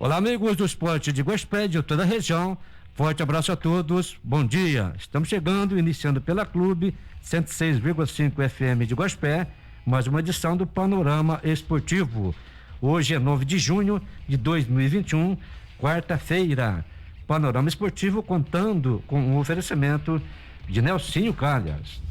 Olá, amigos do esporte de Guaxupé, de toda a região. Forte abraço a todos. Bom dia. Estamos chegando, iniciando pela Clube 106,5 FM de Guaxupé, mais uma edição do Panorama Esportivo. Hoje é 9 de junho de 2021, quarta-feira. Panorama Esportivo contando com um oferecimento de Nelsinho Calhas.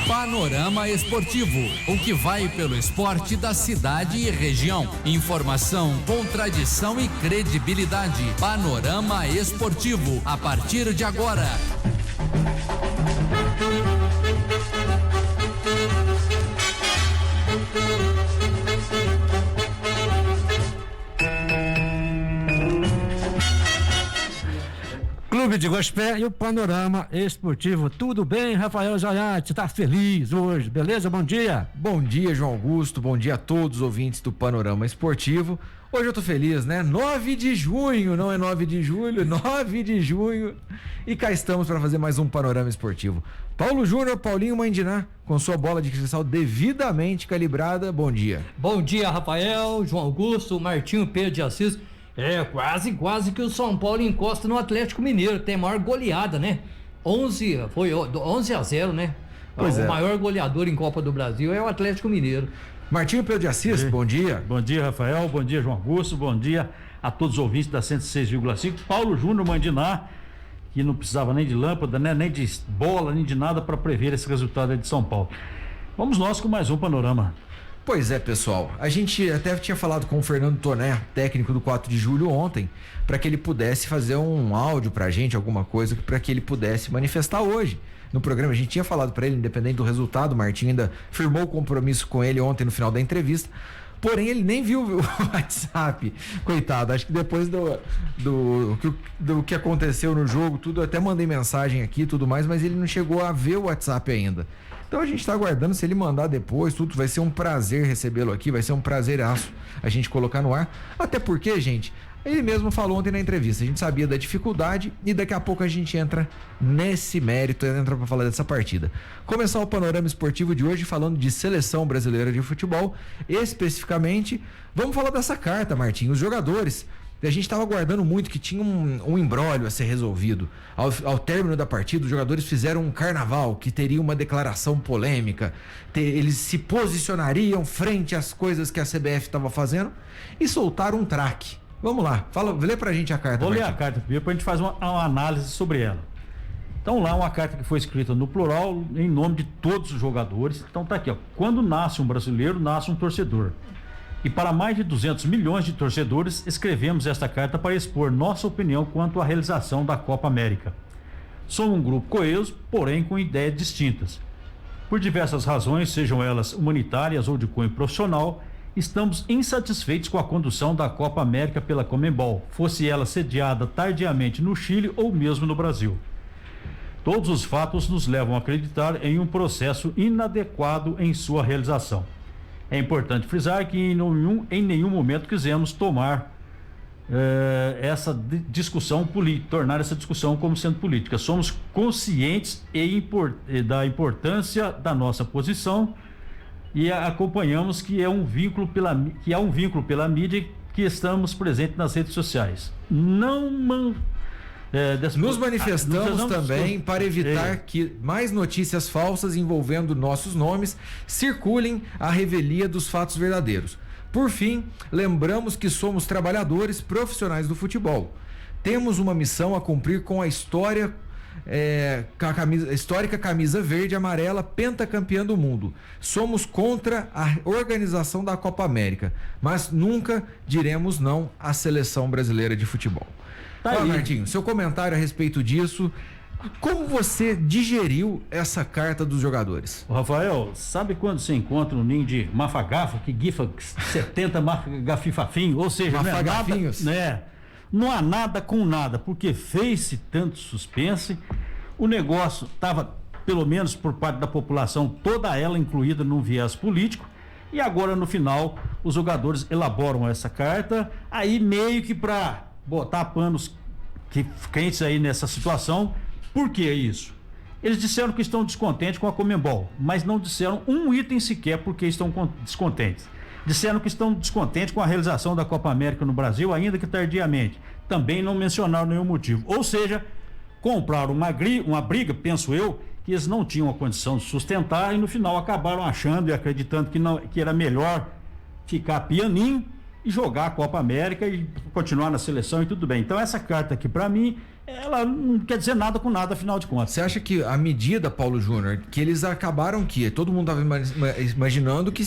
Panorama Esportivo, o que vai pelo esporte da cidade e região. Informação com tradição e credibilidade. Panorama Esportivo, a partir de agora. Clube de Guaxupé e o Panorama Esportivo. Tudo bem, Rafael Zayat? Tá feliz hoje, beleza? Bom dia. Bom dia, João Augusto. Bom dia a todos os ouvintes do Panorama Esportivo. Hoje eu tô feliz, né? 9 de junho, não é 9 de julho, 9 de junho. E cá estamos para fazer mais um Panorama Esportivo. Paulo Júnior, Paulinho Mandiná, com sua bola de cristal devidamente calibrada. Bom dia. Bom dia, Rafael, João Augusto, Martinho Pedro de Assis. Quase que o São Paulo encosta no Atlético Mineiro, tem a maior goleada, né? 11-0, né? Pois o é. maior goleador em Copa do Brasil é o Atlético Mineiro. Martinho Pedro de Assis, bom dia. Bom dia, Rafael, bom dia, João Augusto, bom dia a todos os ouvintes da 106,5. Paulo Júnior Mandiná, que não precisava nem de lâmpada, né? Nem de bola, nem de nada para prever esse resultado aí de São Paulo. Vamos nós com mais um panorama. Pois é, pessoal, a gente até tinha falado com o Fernando Toné, técnico do 4 de julho ontem, para que ele pudesse fazer um áudio pra gente, alguma coisa, para que ele pudesse manifestar hoje no programa. A gente tinha falado para ele, independente do resultado, o Martinho ainda firmou o compromisso com ele ontem no final da entrevista, porém ele nem viu o WhatsApp, coitado. Acho que depois do que aconteceu no jogo, tudo, eu até mandei mensagem aqui e tudo mais, mas ele não chegou a ver o WhatsApp ainda. Então a gente está aguardando, se ele mandar depois, tudo, vai ser um prazer recebê-lo aqui, vai ser um prazeraço a gente colocar no ar. Até porque, gente, ele mesmo falou ontem na entrevista, a gente sabia da dificuldade e daqui a pouco a gente entra nesse mérito, entra para falar dessa partida. Começar o Panorama Esportivo de hoje falando de Seleção Brasileira de Futebol, especificamente, vamos falar dessa carta, Martinho, os jogadores. A gente estava aguardando muito que tinha um imbróglio a ser resolvido. Ao término da partida, os jogadores fizeram um carnaval que teria uma declaração polêmica. Eles se posicionariam frente às coisas que a CBF estava fazendo e soltaram um traque. Vamos lá, lê pra gente a carta. Vou ler a carta primeiro para a gente fazer uma análise sobre ela. Então lá uma carta que foi escrita no plural em nome de todos os jogadores. Então tá aqui, ó. Quando nasce um brasileiro, nasce um torcedor. E para mais de 200 milhões de torcedores, escrevemos esta carta para expor nossa opinião quanto à realização da Copa América. Somos um grupo coeso, porém com ideias distintas. Por diversas razões, sejam elas humanitárias ou de cunho profissional, estamos insatisfeitos com a condução da Copa América pela Conmebol, fosse ela sediada tardiamente no Chile ou mesmo no Brasil. Todos os fatos nos levam a acreditar em um processo inadequado em sua realização. É importante frisar que em nenhum momento quisemos tomar essa discussão política, tornar essa discussão como sendo política. Somos conscientes da importância da nossa posição e acompanhamos que há um vínculo pela mídia, que estamos presentes nas redes sociais. Nos manifestamos também para evitar que mais notícias falsas envolvendo nossos nomes circulem à revelia dos fatos verdadeiros. Por fim, lembramos que somos trabalhadores profissionais do futebol. Temos uma missão a cumprir com a histórica camisa verde e amarela pentacampeã do mundo. Somos contra a organização da Copa América, mas nunca diremos não à Seleção Brasileira de Futebol. Fala, Martinho, seu comentário a respeito disso, como você digeriu essa carta dos jogadores? Rafael, sabe quando você encontra um ninho de mafagafo que gifa 70 mafagafifafinho, ou seja, mafagafinhos? Não há nada com nada, porque fez-se tanto suspense, o negócio estava, pelo menos por parte da população, toda ela incluída num viés político, e agora no final os jogadores elaboram essa carta, aí meio que para botar panos quentes aí nessa situação. Por que isso? Eles disseram que estão descontentes com a Conmebol, mas não disseram um item sequer porque estão descontentes. Disseram que estão descontentes com a realização da Copa América no Brasil, ainda que tardiamente. Também não mencionaram nenhum motivo. Ou seja, compraram uma briga, penso eu, que eles não tinham a condição de sustentar e no final acabaram achando e acreditando que era melhor ficar pianinho e jogar a Copa América e continuar na seleção e tudo bem. Então essa carta aqui, para mim, ela não quer dizer nada com nada, afinal de contas. Você acha que a medida, Paulo Júnior, que eles acabaram todo mundo estava imaginando que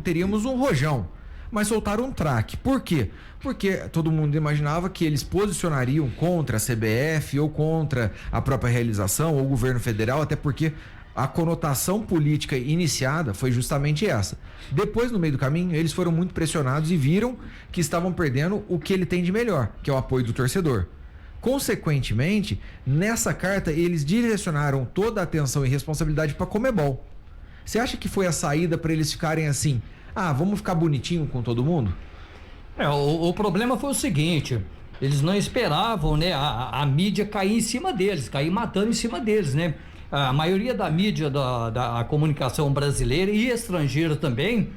teríamos um rojão, mas soltaram um traque. Por quê? Porque todo mundo imaginava que eles posicionariam contra a CBF ou contra a própria realização ou o governo federal, até porque a conotação política iniciada foi justamente essa. Depois, no meio do caminho, eles foram muito pressionados e viram que estavam perdendo o que ele tem de melhor, que é o apoio do torcedor. Consequentemente, nessa carta, eles direcionaram toda a atenção e responsabilidade para a Conmebol. Você acha que foi a saída para eles ficarem assim, vamos ficar bonitinho com todo mundo? O problema foi o seguinte, eles não esperavam, né, a mídia cair em cima deles, cair matando em cima deles, né? A maioria da mídia da comunicação brasileira e estrangeira também,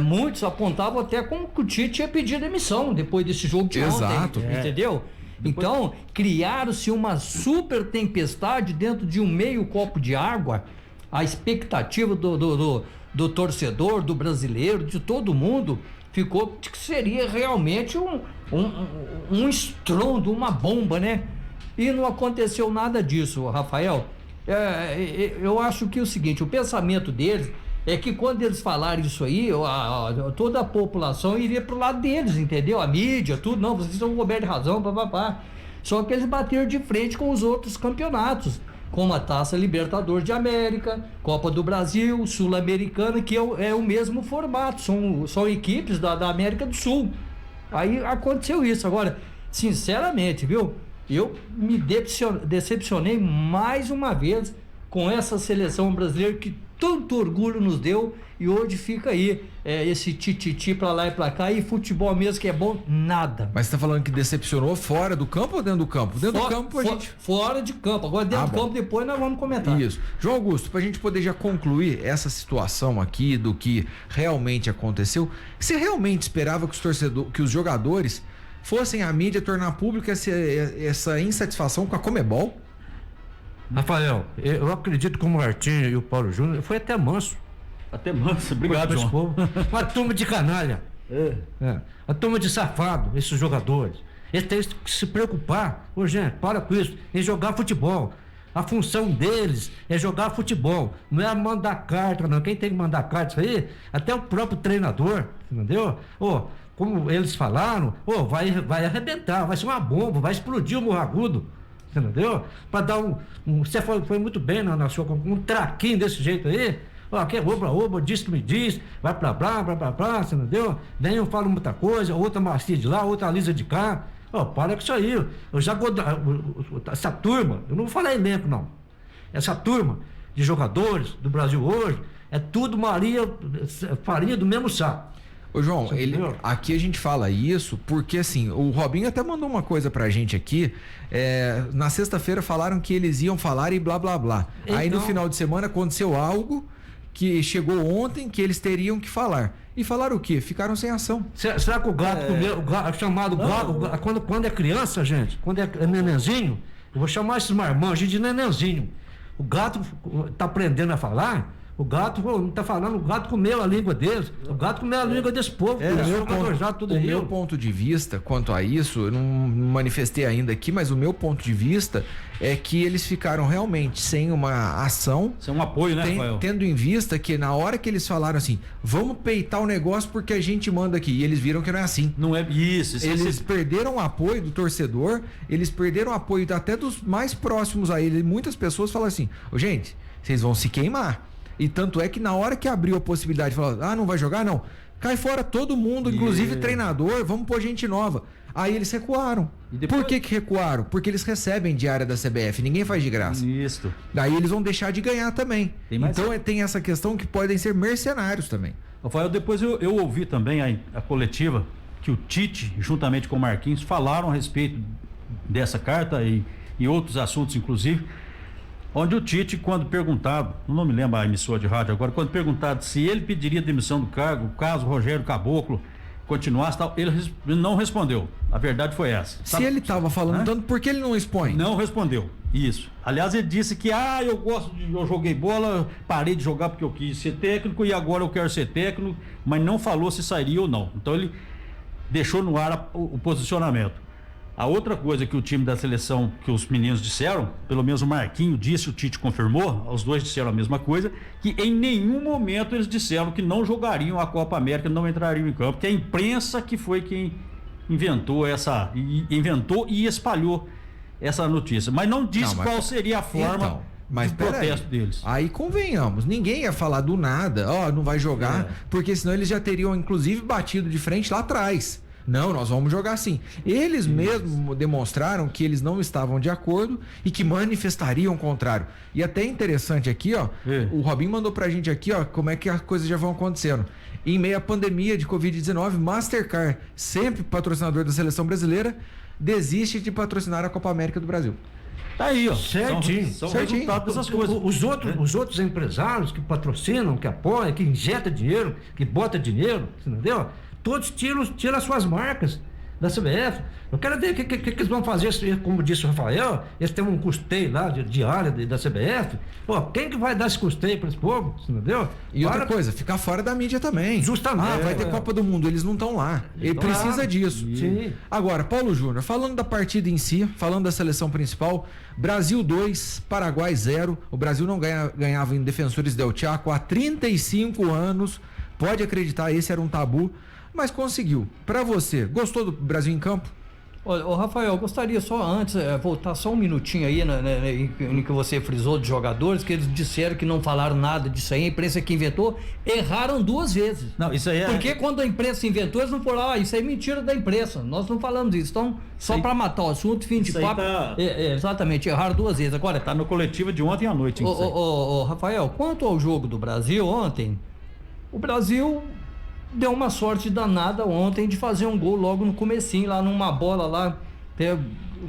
muitos apontavam até como que o Tite ia pedir demissão depois desse jogo de Exato, ontem, entendeu? Então, criaram-se uma super tempestade dentro de um meio copo de água. A expectativa do torcedor, do brasileiro, de todo mundo, ficou de que seria realmente um estrondo, uma bomba, né? E não aconteceu nada disso, Rafael. Eu acho que é o seguinte, o pensamento deles é que quando eles falarem isso aí, toda a população iria pro lado deles, entendeu? A mídia, tudo, não, vocês estão cobertos de razão, papapá. Só que eles bateram de frente com os outros campeonatos, como a Taça Libertadores de América, Copa do Brasil, Sul-Americana, que é o mesmo formato, são equipes da América do Sul. Aí aconteceu isso. Agora, sinceramente, viu? Eu me decepcionei mais uma vez com essa seleção brasileira que tanto orgulho nos deu e hoje fica aí esse tititi pra lá e pra cá e futebol mesmo que é bom, nada. Mas você tá falando que decepcionou fora do campo ou dentro do campo? Dentro do campo fora de campo, agora dentro do campo depois nós vamos comentar. Isso. João Augusto, pra gente poder já concluir essa situação aqui do que realmente aconteceu, você realmente esperava que os jogadores fossem à mídia tornar pública essa insatisfação com a Conmebol? Rafael, eu acredito que o Martinho e o Paulo Júnior foi até manso. Até manso, obrigado, João. Uma turma de canalha. A turma de safado, esses jogadores. Eles têm que se preocupar. Ô, gente, para com isso, em jogar futebol. A função deles é jogar futebol, não é mandar carta, não. Quem tem que mandar carta isso aí, até o próprio treinador, entendeu? Como eles falaram, vai arrebentar, vai ser uma bomba, vai explodir o Morro Agudo. Entendeu? Para dar você foi muito bem na sua, um traquinho desse jeito aí. Aqui é oba, diz que me diz, vai pra blá, você entendeu? Daí um fala muita coisa, outra macia de lá, outra lisa de cá. Para com isso aí. Eu já essa turma, eu não vou falar elenco, não. Essa turma de jogadores do Brasil hoje é tudo farinha do mesmo saco. Ô João, aqui a gente fala isso porque assim, o Robinho até mandou uma coisa pra gente aqui, na sexta-feira falaram que eles iam falar e blá blá blá. Então... Aí no final de semana aconteceu algo que chegou ontem que eles teriam que falar. E falaram o quê? Ficaram sem ação. Será que o gato comeu, chamado gato, quando é criança, gente, quando é nenenzinho, eu vou chamar esses marmanjos de nenenzinho. O gato tá aprendendo a falar. O gato não tá falando, o gato comeu a língua deles. O gato comeu a língua desse povo. Meu ponto de vista quanto a isso, eu não manifestei ainda aqui, mas o meu ponto de vista é que eles ficaram realmente sem uma ação. Sem um apoio, né, Rafael? Tendo em vista que na hora que eles falaram assim, vamos peitar o negócio porque a gente manda aqui. E eles viram que não é assim. Não é isso. Eles perderam o apoio do torcedor, eles perderam o apoio até dos mais próximos a ele. Muitas pessoas falam assim, gente, vocês vão se queimar. E tanto é que na hora que abriu a possibilidade de falar, não vai jogar? Não. Cai fora todo mundo, inclusive treinador, vamos pôr gente nova. Aí eles recuaram. Por que recuaram? Porque eles recebem diária da CBF, ninguém faz de graça. Isso. Daí eles vão deixar de ganhar também. Então tem essa questão que podem ser mercenários também. Rafael, depois eu ouvi também a coletiva que o Tite, juntamente com o Marquinhos, falaram a respeito dessa carta e outros assuntos, inclusive. onde o Tite, quando perguntado, não me lembro a emissora de rádio agora, quando perguntado se ele pediria demissão do cargo, caso Rogério Caboclo continuasse, tal, ele não respondeu. A verdade foi essa. Se ele estava falando tanto, por que ele não expõe? Não respondeu. Isso. Aliás, ele disse que eu joguei bola, parei de jogar porque eu quis ser técnico e agora eu quero ser técnico, mas não falou se sairia ou não. Então ele deixou no ar o posicionamento. A outra coisa que o time da seleção, que os meninos disseram, pelo menos o Marquinho disse, o Tite confirmou, os dois disseram a mesma coisa, que em nenhum momento eles disseram que não jogariam a Copa América, não entrariam em campo, que a imprensa que foi quem inventou e espalhou essa notícia, mas não disse qual seria a forma do protesto deles. Aí convenhamos, ninguém ia falar do nada, não vai jogar, porque senão eles já teriam inclusive batido de frente lá atrás. Não, nós vamos jogar assim. Eles mesmos demonstraram que eles não estavam de acordo e que manifestariam o contrário. E até interessante aqui, o Robinho mandou pra gente aqui, como é que as coisas já vão acontecendo. Em meio à pandemia de Covid-19, Mastercard, sempre patrocinador da seleção brasileira, desiste de patrocinar a Copa América do Brasil. Tá aí, Certinho. São resultados dessas coisas. Os outros empresários que patrocinam, que apoiam, que injetam dinheiro, que botam dinheiro, entendeu? Todos tiram as suas marcas da CBF. Eu quero ver o que eles vão fazer, como disse o Rafael, eles têm um custeio lá diário da CBF. Pô, quem que vai dar esse custeio para esse povo? Entendeu? E outra coisa, ficar fora da mídia também. Justamente. Vai ter Copa do Mundo, eles não estão lá. Ele precisa disso. Sim. Agora, Paulo Júnior, falando da partida em si, falando da seleção principal, Brasil 2, Paraguai 0. O Brasil não ganhava em Defensores del Chaco há 35 anos. Pode acreditar, esse era um tabu. Mas conseguiu. Para você, gostou do Brasil em campo? Olha, Rafael, eu gostaria só antes, voltar só um minutinho aí em que você frisou de jogadores, que eles disseram que não falaram nada disso aí, a imprensa que inventou, erraram 2 vezes. Não, isso aí Porque quando a imprensa inventou, eles não falaram, isso aí é mentira da imprensa, nós não falamos isso. Então, só para matar o assunto, fim de papo. Exatamente, erraram 2 vezes. Agora, tá no coletivo de ontem à noite. Rafael, quanto ao jogo do Brasil ontem, o Brasil deu uma sorte danada ontem de fazer um gol logo no comecinho, lá numa bola lá, até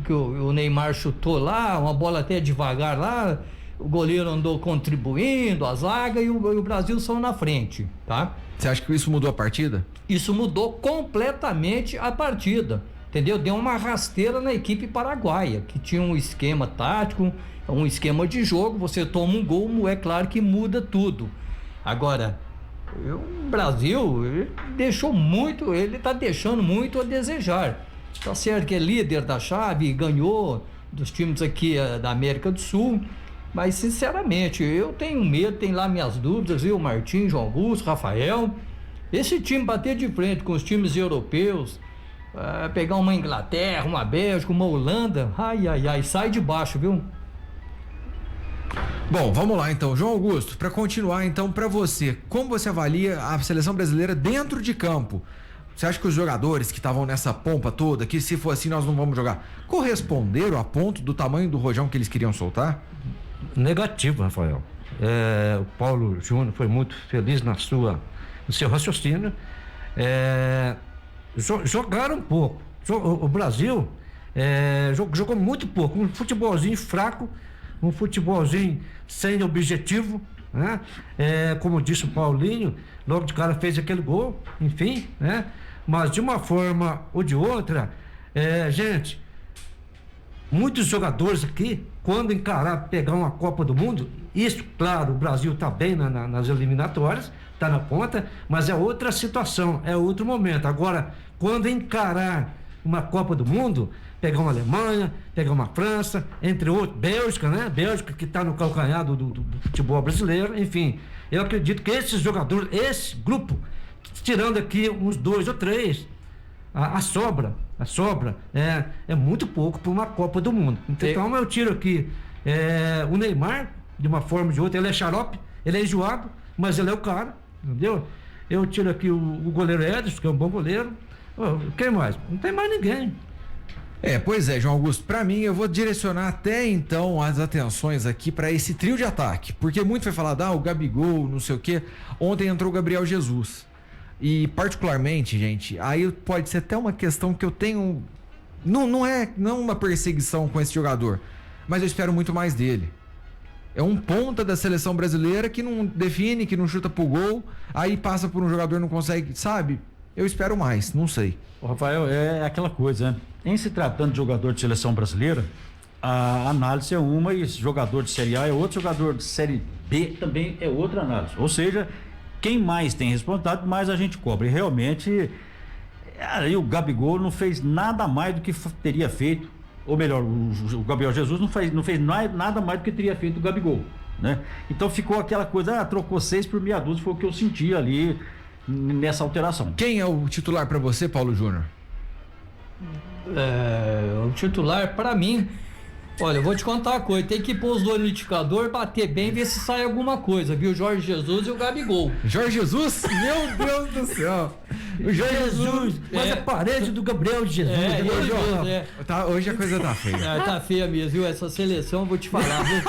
que o Neymar chutou lá, uma bola até devagar lá, o goleiro andou contribuindo, a zaga e o Brasil saiu na frente, tá? Você acha que isso mudou a partida? Isso mudou completamente a partida, entendeu? Deu uma rasteira na equipe paraguaia, que tinha um esquema tático, um esquema de jogo, você toma um gol, é claro que muda tudo. Agora, o Brasil ele tá deixando muito a desejar. Tá certo que é líder da chave, ganhou dos times aqui da América do Sul, mas sinceramente eu tenho medo, tem lá minhas dúvidas, viu? Martim, João Augusto, Rafael, esse time bater de frente com os times europeus, pegar uma Inglaterra, uma Bélgica, uma Holanda, ai, sai de baixo, viu? Bom, vamos lá então, João Augusto, para continuar então, para você, como você avalia a seleção brasileira dentro de campo? Você acha que os jogadores que estavam nessa pompa toda, que se for assim nós não vamos jogar, corresponderam a ponto do tamanho do rojão que eles queriam soltar? Negativo, Rafael. O Paulo Júnior foi muito feliz no seu raciocínio. Jogaram pouco. O Brasil jogou muito pouco, um futebolzinho fraco, um futebolzinho sem objetivo, né? Como disse o Paulinho, logo de cara fez aquele gol, enfim, né? Mas de uma forma ou de outra, gente, muitos jogadores aqui, quando encarar pegar uma Copa do Mundo, isso, claro, o Brasil está bem nas eliminatórias, está na ponta, mas é outra situação, é outro momento. Agora, quando encarar uma Copa do Mundo, pegar uma Alemanha, pegar uma França, entre outros, Bélgica, né? Bélgica que está no calcanhar do futebol brasileiro, enfim. Eu acredito que esses jogadores, esse grupo, tirando aqui uns 2 ou 3, a sobra é muito pouco para uma Copa do Mundo. Então eu tiro aqui o Neymar, de uma forma ou de outra, ele é xarope, ele é enjoado, mas ele é o cara, entendeu? Eu tiro aqui o goleiro Edson, que é um bom goleiro. Quem mais? Não tem mais ninguém. Pois é, João Augusto, para mim eu vou direcionar até então as atenções aqui para esse trio de ataque, porque muito foi falado, o Gabigol, não sei o quê. Ontem entrou o Gabriel Jesus e particularmente, gente, aí pode ser até uma questão que eu tenho, não uma perseguição com esse jogador, mas eu espero muito mais dele. É um ponta da seleção brasileira que não define, que não chuta pro gol, aí passa por um jogador e não consegue, sabe? Eu espero mais, não sei. Ô, Rafael, é aquela coisa, né? Em se tratando de jogador de seleção brasileira, a análise é uma e esse jogador de Série A é outro, jogador de Série B também é outra análise. Ou seja, quem mais tem responsabilidade, mais a gente cobra. E realmente, aí o Gabigol não fez nada mais do que teria feito, ou melhor, o Gabriel Jesus não fez nada mais do que teria feito o Gabigol, né? Então ficou aquela coisa, trocou 6 por meia dúzia, foi o que eu senti ali nessa alteração. Quem é o titular para você, Paulo Júnior? O titular, pra mim, olha, eu vou te contar uma coisa, tem que pôr os dois no liquidificador, bater bem, ver se sai alguma coisa, viu? Jorge Jesus e o Gabigol. Jorge Jesus? Meu Deus do céu! O Jorge Jesus! Mas a parede do Gabriel Jesus. Hoje a coisa tá feia. Tá feia mesmo, viu? Essa seleção, eu vou te falar, viu?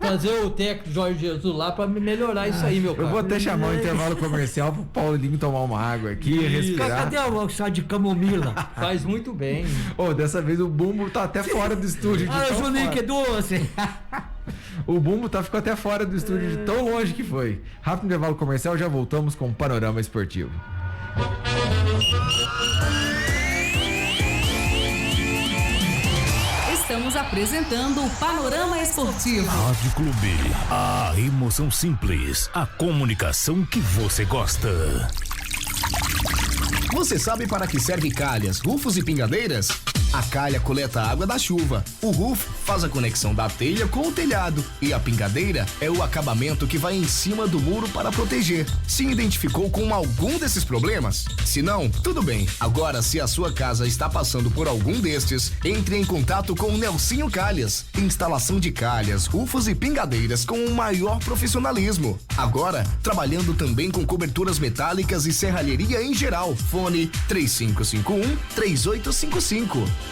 Trazer o técnico Jorge Jesus lá pra melhorar isso aí, meu cara. Eu vou até chamar o intervalo comercial pro Paulinho tomar uma água aqui, respirar. Cadê o chá de camomila? Faz muito bem. Dessa vez o Bumbo tá até fora do estúdio. Juninho, que doce! O Bumbo ficou até fora do estúdio de tão longe que foi. Rápido intervalo comercial, já voltamos com o Panorama Esportivo. Estamos apresentando o Panorama Esportivo. Rádio Clube, a emoção simples, a comunicação que você gosta. Você sabe para que serve calhas, rufos e pingadeiras? A calha coleta a água da chuva, o rufo faz a conexão da telha com o telhado e a pingadeira é o acabamento que vai em cima do muro para proteger. Se identificou com algum desses problemas? Se não, tudo bem. Agora, se a sua casa está passando por algum destes, entre em contato com o Nelsinho Calhas. Instalação de calhas, rufos e pingadeiras com o maior profissionalismo. Agora, trabalhando também com coberturas metálicas e serralheria em geral. Fone 3551-3855.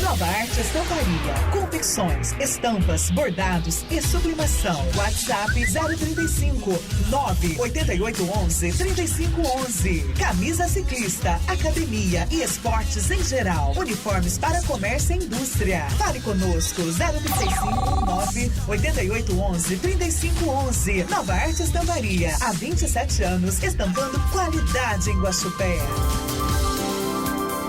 Nova Arte Estamparia, confecções, estampas, bordados e sublimação. WhatsApp 035 98811 3511. Camisa ciclista, academia e esportes em geral. Uniformes para comércio e indústria. Fale conosco 035 98811 3511. Nova Arte Estamparia, há 27 anos estampando qualidade em Guaxupé.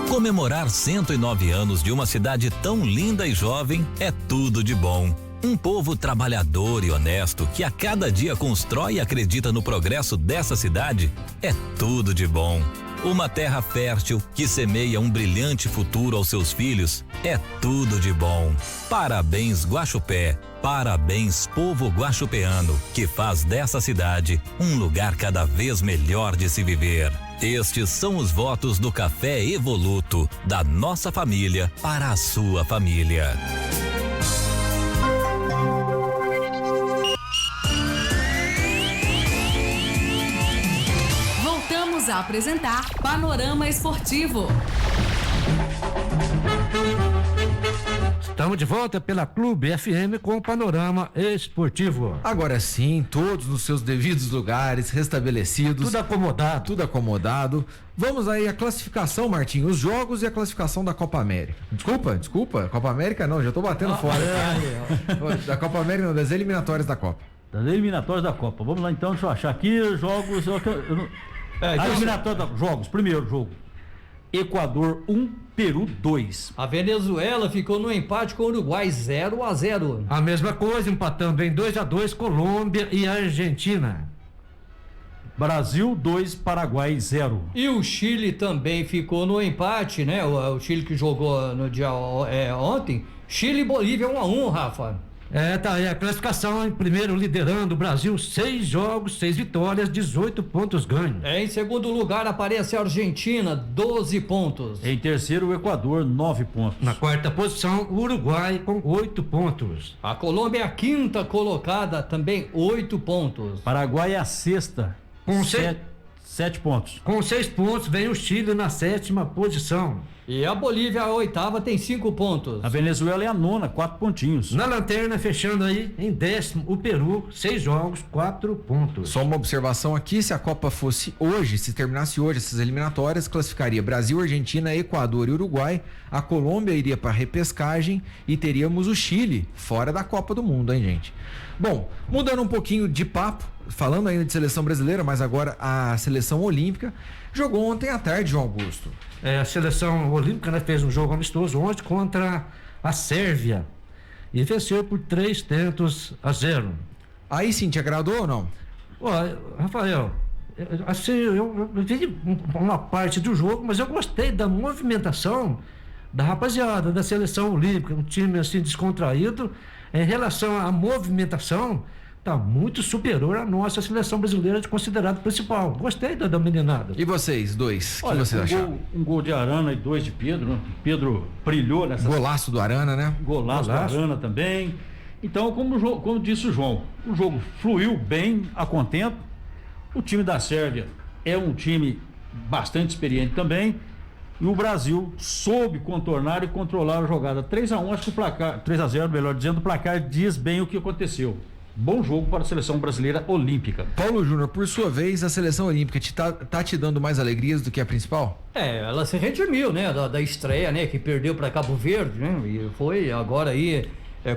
Comemorar 109 anos de uma cidade tão linda e jovem é tudo de bom. Um povo trabalhador e honesto que a cada dia constrói e acredita no progresso dessa cidade é tudo de bom. Uma terra fértil que semeia um brilhante futuro aos seus filhos é tudo de bom. Parabéns, Guaxupé. Parabéns, povo guaxupeano, que faz dessa cidade um lugar cada vez melhor de se viver. Estes são os votos do Café Evoluto, da nossa família para a sua família. Voltamos a apresentar Panorama Esportivo. Estamos de volta pela Clube FM com o Panorama Esportivo. Agora sim, todos nos seus devidos lugares, restabelecidos. Tudo acomodado. Tudo acomodado. Vamos aí a classificação, Martim, os jogos e a classificação da Copa América. Desculpa, Copa América não, já tô batendo fora. Da Copa América não, das eliminatórias da Copa. Das eliminatórias da Copa. Vamos lá então, deixa eu achar aqui os jogos. Eliminatórias da jogos, primeiro jogo. Equador 1, Peru 2. A Venezuela ficou no empate com o Uruguai 0-0. A mesma coisa, empatando em 2-2 Colômbia e Argentina. Brasil 2, Paraguai 0. E o Chile também ficou no empate, né? O Chile que jogou no dia ontem. Chile e Bolívia 1-1, Rafa. Tá aí a classificação em primeiro, liderando o Brasil, 6 jogos, 6 vitórias, 18 pontos ganhos. Em segundo lugar aparece a Argentina, 12 pontos. Em terceiro, o Equador, 9 pontos. Na quarta posição, o Uruguai com 8 pontos. A Colômbia é a quinta colocada, também 8 pontos. Paraguai é a sexta, Com 7 pontos. Com 6 pontos, vem o Chile na 7ª posição. E a Bolívia, a 8ª, tem 5 pontos. A Venezuela é a 9ª, 4 pontinhos. Na lanterna, fechando aí, em 10º, o Peru, 6 jogos, 4 pontos. Só uma observação aqui, se a Copa fosse hoje, se terminasse hoje essas eliminatórias, classificaria Brasil, Argentina, Equador e Uruguai, a Colômbia iria para repescagem e teríamos o Chile fora da Copa do Mundo, hein, gente? Bom, mudando um pouquinho de papo, falando ainda de seleção brasileira, mas agora a seleção olímpica, jogou ontem à tarde, João Augusto. A seleção olímpica, né, fez um jogo amistoso ontem contra a Sérvia e venceu por 3-0. Aí sim, te agradou ou não? Rafael, assim, eu vi uma parte do jogo, mas eu gostei da movimentação da rapaziada da seleção olímpica, um time assim descontraído. Em relação à movimentação, tá muito superior à nossa seleção brasileira de considerado principal. Gostei da meninada. E vocês dois, o que vocês acharam? Um gol de Arana e 2 de Pedro, né? Pedro brilhou nessa... Golaço do Arana, né? Golaço do Arana também. Então, como disse o João, o jogo fluiu bem, a contento. O time da Sérvia é um time bastante experiente também. E o Brasil soube contornar e controlar a jogada. 3-1, acho que o placar, 3-0, melhor dizendo, o placar diz bem o que aconteceu. Bom jogo para a seleção brasileira olímpica. Paulo Júnior, por sua vez, a seleção olímpica tá te dando mais alegrias do que a principal? Ela se redimiu, né, da estreia, né, que perdeu para Cabo Verde, né, e foi agora aí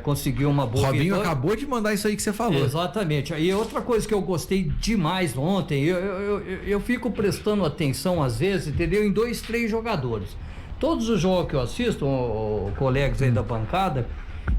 conseguiu uma boa Robinho vitória. Acabou de mandar isso aí que você falou. Exatamente. E outra coisa que eu gostei demais ontem, eu fico prestando atenção às vezes, entendeu, em 2, 3 jogadores. Todos os jogos que eu assisto, colegas aí da bancada,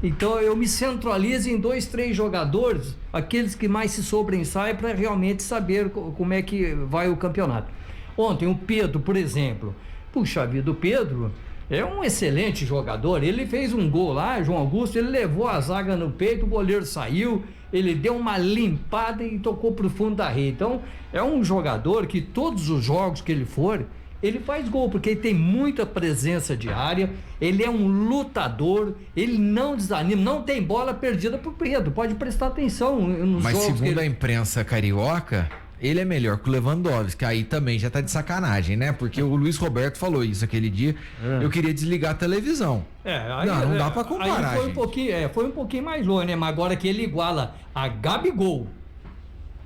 então eu me centralizo em 2, 3 jogadores, aqueles que mais se sobressaem para realmente saber como é que vai o campeonato. Ontem o Pedro, por exemplo, puxa vida, o Pedro é um excelente jogador, ele fez um gol lá, João Augusto, ele levou a zaga no peito, o goleiro saiu, ele deu uma limpada e tocou pro fundo da rede. Então é um jogador que todos os jogos que ele for, ele faz gol, porque ele tem muita presença de área, ele é um lutador, ele não desanima, não tem bola perdida pro Pedro, pode prestar atenção nos Mas jogos. Mas segundo a imprensa carioca, ele é melhor que o Lewandowski, que aí também já tá de sacanagem, né? Porque o Luiz Roberto falou isso aquele dia, eu queria desligar a televisão. Não dá pra comparar, aí foi um pouquinho mais longe, né? Mas agora que ele iguala a Gabigol.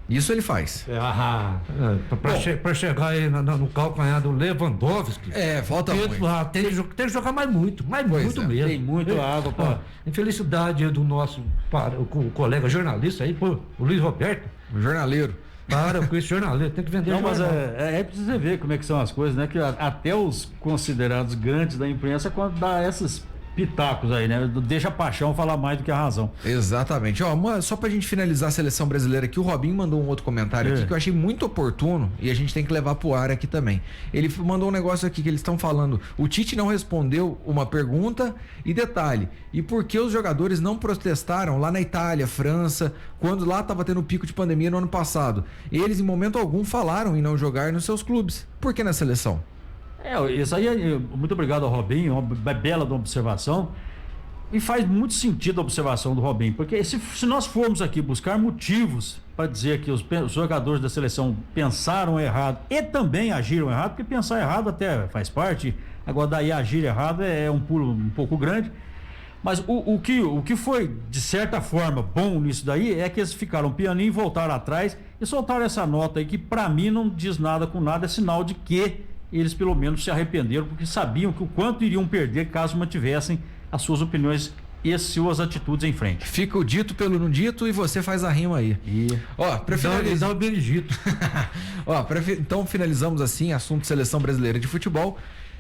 Isso ele faz. Pra chegar aí no calcanhar do Lewandowski. Falta muito. Tem que jogar mais muito mesmo. Tem muito água, pô. Infelicidade do nosso o colega jornalista aí, o Luiz Roberto. O jornaleiro. Para com esse jornaleiro, tem que vender Não, jornal. Mas preciso você ver como é que são as coisas, né? Que até os considerados grandes da imprensa, quando dá esses pitacos aí, né? Deixa a paixão falar mais do que a razão. Exatamente. Só pra gente finalizar a seleção brasileira aqui, o Robinho mandou um outro comentário aqui que eu achei muito oportuno e a gente tem que levar pro ar aqui também. Ele mandou um negócio aqui que eles estão falando, o Tite não respondeu uma pergunta e detalhe, e por que os jogadores não protestaram lá na Itália, França, quando lá tava tendo pico de pandemia no ano passado? Eles em momento algum falaram em não jogar nos seus clubes. Por que na seleção? Isso aí, muito obrigado ao Robinho, uma bela observação, e faz muito sentido a observação do Robinho, porque se nós formos aqui buscar motivos para dizer que os jogadores da seleção pensaram errado e também agiram errado, porque pensar errado até faz parte, agora daí agir errado é um pulo um pouco grande, mas o que foi de certa forma bom nisso daí é que eles ficaram pianinho, voltaram atrás e soltaram essa nota aí que para mim não diz nada com nada, é sinal de que eles pelo menos se arrependeram, porque sabiam que o quanto iriam perder caso mantivessem as suas opiniões e suas atitudes em frente. Fica o dito pelo não dito e você faz a rima aí. Pra finalizar o Benedito. Então finalizamos assim assunto seleção brasileira de futebol.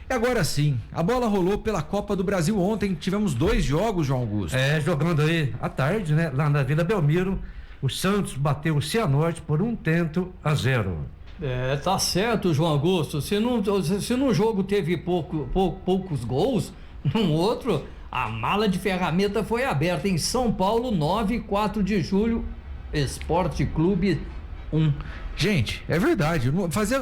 E agora sim, a bola rolou pela Copa do Brasil ontem, tivemos 2 jogos, João Augusto. Jogando aí à tarde, né, lá na Vila Belmiro, o Santos bateu o Cianorte por 1-0. Tá certo, João Augusto. Se num jogo teve poucos gols, num outro, a mala de ferramenta foi aberta em São Paulo, 9, 4 de julho, Esporte Clube 1. Gente, é verdade,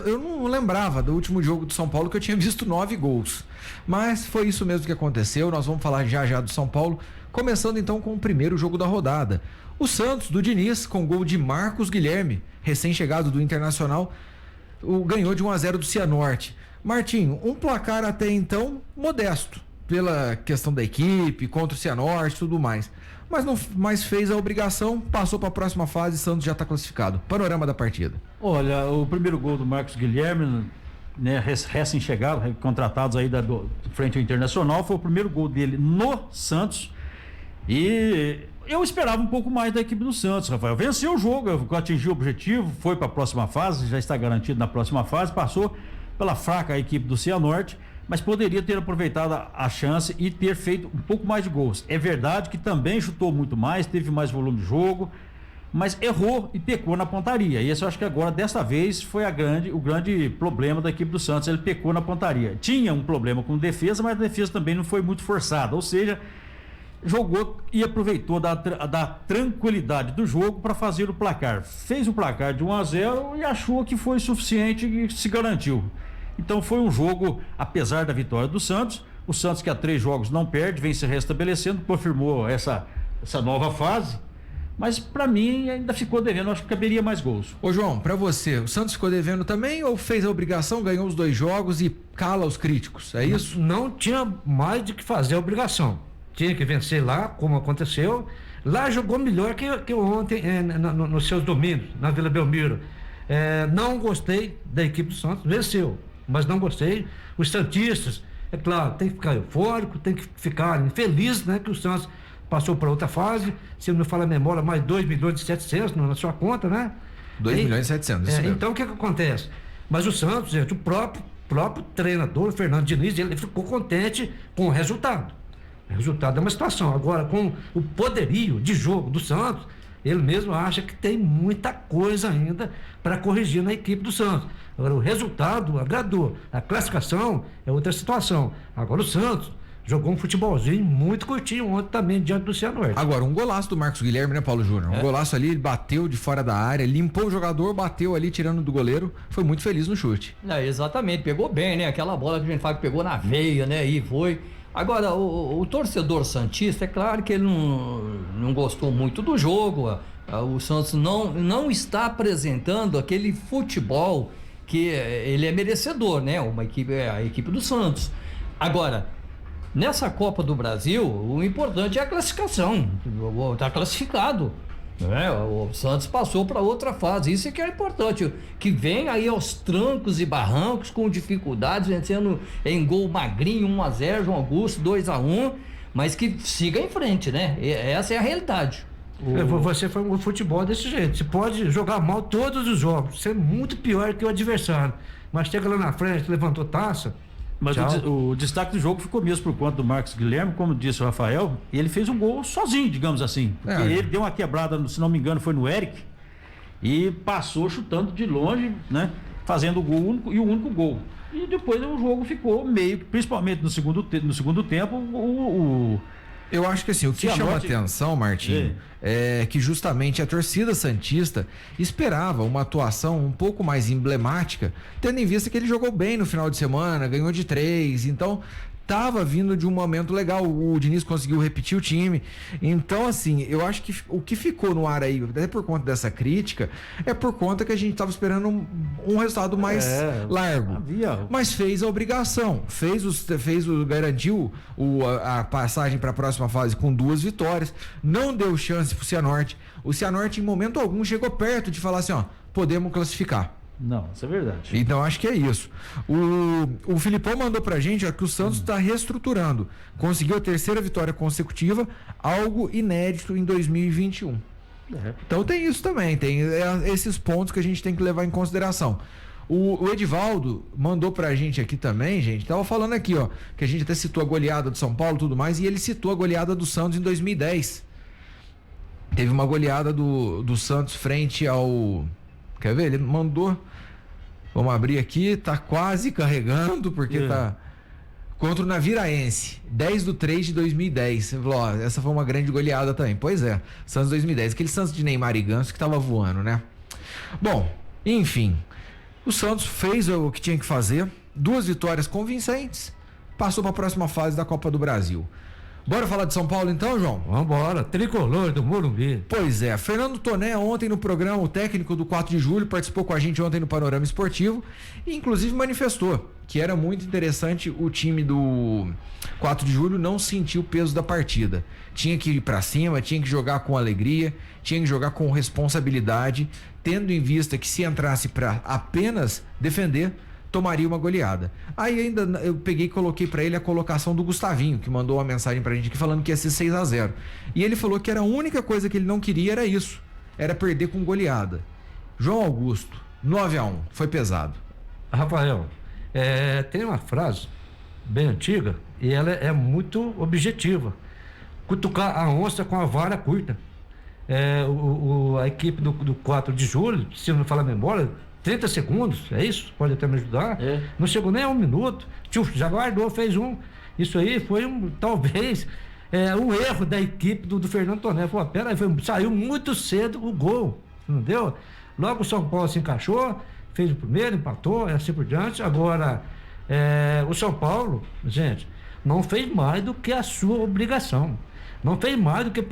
eu não lembrava do último jogo do São Paulo que eu tinha visto 9 gols, mas foi isso mesmo que aconteceu. Nós vamos falar já do São Paulo, começando então com o primeiro jogo da rodada. O Santos, do Diniz, com gol de Marcos Guilherme, recém-chegado do Internacional, ganhou de 1-0 do Cianorte. Martinho, um placar até então modesto, pela questão da equipe, contra o Cianorte e tudo mais. Mas fez a obrigação, passou para a próxima fase, Santos já está classificado. Panorama da partida. Olha, o primeiro gol do Marcos Guilherme, né, recém-chegado, contratados aí do frente ao Internacional, foi o primeiro gol dele no Santos. E eu esperava um pouco mais da equipe do Santos, Rafael. Venceu o jogo, atingiu o objetivo, foi para a próxima fase, já está garantido na próxima fase, passou pela fraca equipe do Cianorte, mas poderia ter aproveitado a chance e ter feito um pouco mais de gols. É verdade que também chutou muito mais, teve mais volume de jogo, mas errou e pecou na pontaria. E esse eu acho que agora, desta vez, foi o grande problema da equipe do Santos. Ele pecou na pontaria. Tinha um problema com defesa, mas a defesa também não foi muito forçada. Ou seja, jogou e aproveitou da tranquilidade do jogo para fazer o placar. Fez o placar de 1-0 e achou que foi suficiente e se garantiu. Então foi um jogo, apesar da vitória do Santos, o Santos que há 3 jogos não perde, vem se restabelecendo, confirmou essa nova fase. Mas para mim ainda ficou devendo, acho que caberia mais gols. Ô João, para você, o Santos ficou devendo também ou fez a obrigação, ganhou os 2 jogos e cala os críticos, é isso? Não tinha mais do que fazer a obrigação. Tinha que vencer lá, como aconteceu. Lá jogou melhor que ontem nos seus domínios, na Vila Belmiro. Não gostei da equipe do Santos, venceu, mas não gostei. Os santistas, é claro, tem que ficar eufórico, tem que ficar feliz, né, que o Santos passou para outra fase. Se não me fala a memória, mais 2.700.000 na sua conta, né? 2.700.000, isso mesmo. Então o que acontece? Mas o Santos, gente, o próprio treinador, Fernando Diniz, ele ficou contente com o resultado. O resultado é uma situação. Agora, com o poderio de jogo do Santos, ele mesmo acha que tem muita coisa ainda para corrigir na equipe do Santos. Agora, o resultado agradou. A classificação é outra situação. Agora, o Santos jogou um futebolzinho muito curtinho ontem também diante do Cianorte. Agora, um golaço do Marcos Guilherme, né, Paulo Júnior? Um golaço ali, ele bateu de fora da área, limpou o jogador, bateu ali, tirando do goleiro, foi muito feliz no chute. Exatamente, pegou bem, né? Aquela bola que a gente fala que pegou na veia, né? E foi. Agora, o torcedor santista, é claro que ele não gostou muito do jogo. O Santos não está apresentando aquele futebol que ele é merecedor, né? A equipe do Santos. Agora, nessa Copa do Brasil, o importante é a classificação. Está classificado. Né? O Santos passou para outra fase. Isso é que é importante. Que vem aí aos trancos e barrancos, com dificuldades, vencendo em gol magrinho, 1-0, João Augusto, 2-1, mas que siga em frente, né? Essa é a realidade. Você foi um futebol desse jeito. Você pode jogar mal todos os jogos, ser muito pior que o adversário, mas chega lá na frente, levantou taça. Mas o destaque do jogo ficou mesmo por conta do Marcos Guilherme, como disse o Rafael, ele fez um gol sozinho, digamos assim. Porque ele deu uma quebrada, se não me engano, foi no Eric, e passou chutando de longe, né? Fazendo o gol único e o único gol. E depois o jogo ficou meio, principalmente no segundo tempo, eu acho que assim, o que chama atenção, Martinho, é que justamente a torcida santista esperava uma atuação um pouco mais emblemática, tendo em vista que ele jogou bem no final de semana, ganhou de 3, então tava vindo de um momento legal, o Diniz conseguiu repetir o time, então assim, eu acho que o que ficou no ar aí, até por conta dessa crítica, é por conta que a gente tava esperando um resultado mais largo, mas fez a obrigação, garantiu a passagem para a próxima fase com 2 vitórias, não deu chance pro Cianorte, o Cianorte em momento algum chegou perto de falar assim, podemos classificar. Não, isso é verdade. Então acho que é isso. O Filipão mandou pra gente que o Santos está reestruturando. Conseguiu a 3ª vitória consecutiva, algo inédito em 2021. Então tem isso também, tem esses pontos que a gente tem que levar em consideração. O Edivaldo mandou pra gente aqui também, gente. Tava falando aqui, que a gente até citou a goleada do São Paulo e tudo mais, e ele citou a goleada do Santos em 2010. Teve uma goleada do Santos frente ao... Quer ver? Ele mandou. Vamos abrir aqui, tá quase carregando, porque tá contra o Naviraense, 10/3 de 2010. Você falou, essa foi uma grande goleada também. Pois é, Santos 2010, aquele Santos de Neymar e Ganso que tava voando, né? Bom, enfim, o Santos fez o que tinha que fazer, 2 vitórias convincentes, passou para a próxima fase da Copa do Brasil. Bora falar de São Paulo então, João? Vambora, tricolor do Morumbi. Pois é, Fernando Toné ontem no programa, o técnico do 4 de julho, participou com a gente ontem no Panorama Esportivo e inclusive manifestou que era muito interessante o time do 4 de julho não sentir o peso da partida. Tinha que ir pra cima, tinha que jogar com alegria, tinha que jogar com responsabilidade, tendo em vista que se entrasse para apenas defender, tomaria uma goleada. Aí ainda eu peguei e coloquei para ele a colocação do Gustavinho, que mandou uma mensagem pra gente aqui falando que ia ser 6-0. E ele falou que era a única coisa que ele não queria era isso, era perder com goleada. João Augusto, 9-1, foi pesado. Rafael, tem uma frase bem antiga e ela é muito objetiva. Cutucar a onça com a vara curta. A equipe do 4 de julho, se não me falar a memória, 30 segundos, é isso? Pode até me ajudar? Não chegou nem a 1 minuto. Já guardou, fez um. Isso aí foi talvez um erro da equipe do Fernando Toné. Falou, peraí, saiu muito cedo o gol, entendeu? Logo o São Paulo se encaixou, fez o primeiro, empatou, assim por diante. Agora, o São Paulo, gente, não fez mais do que a sua obrigação. Não fez mais do que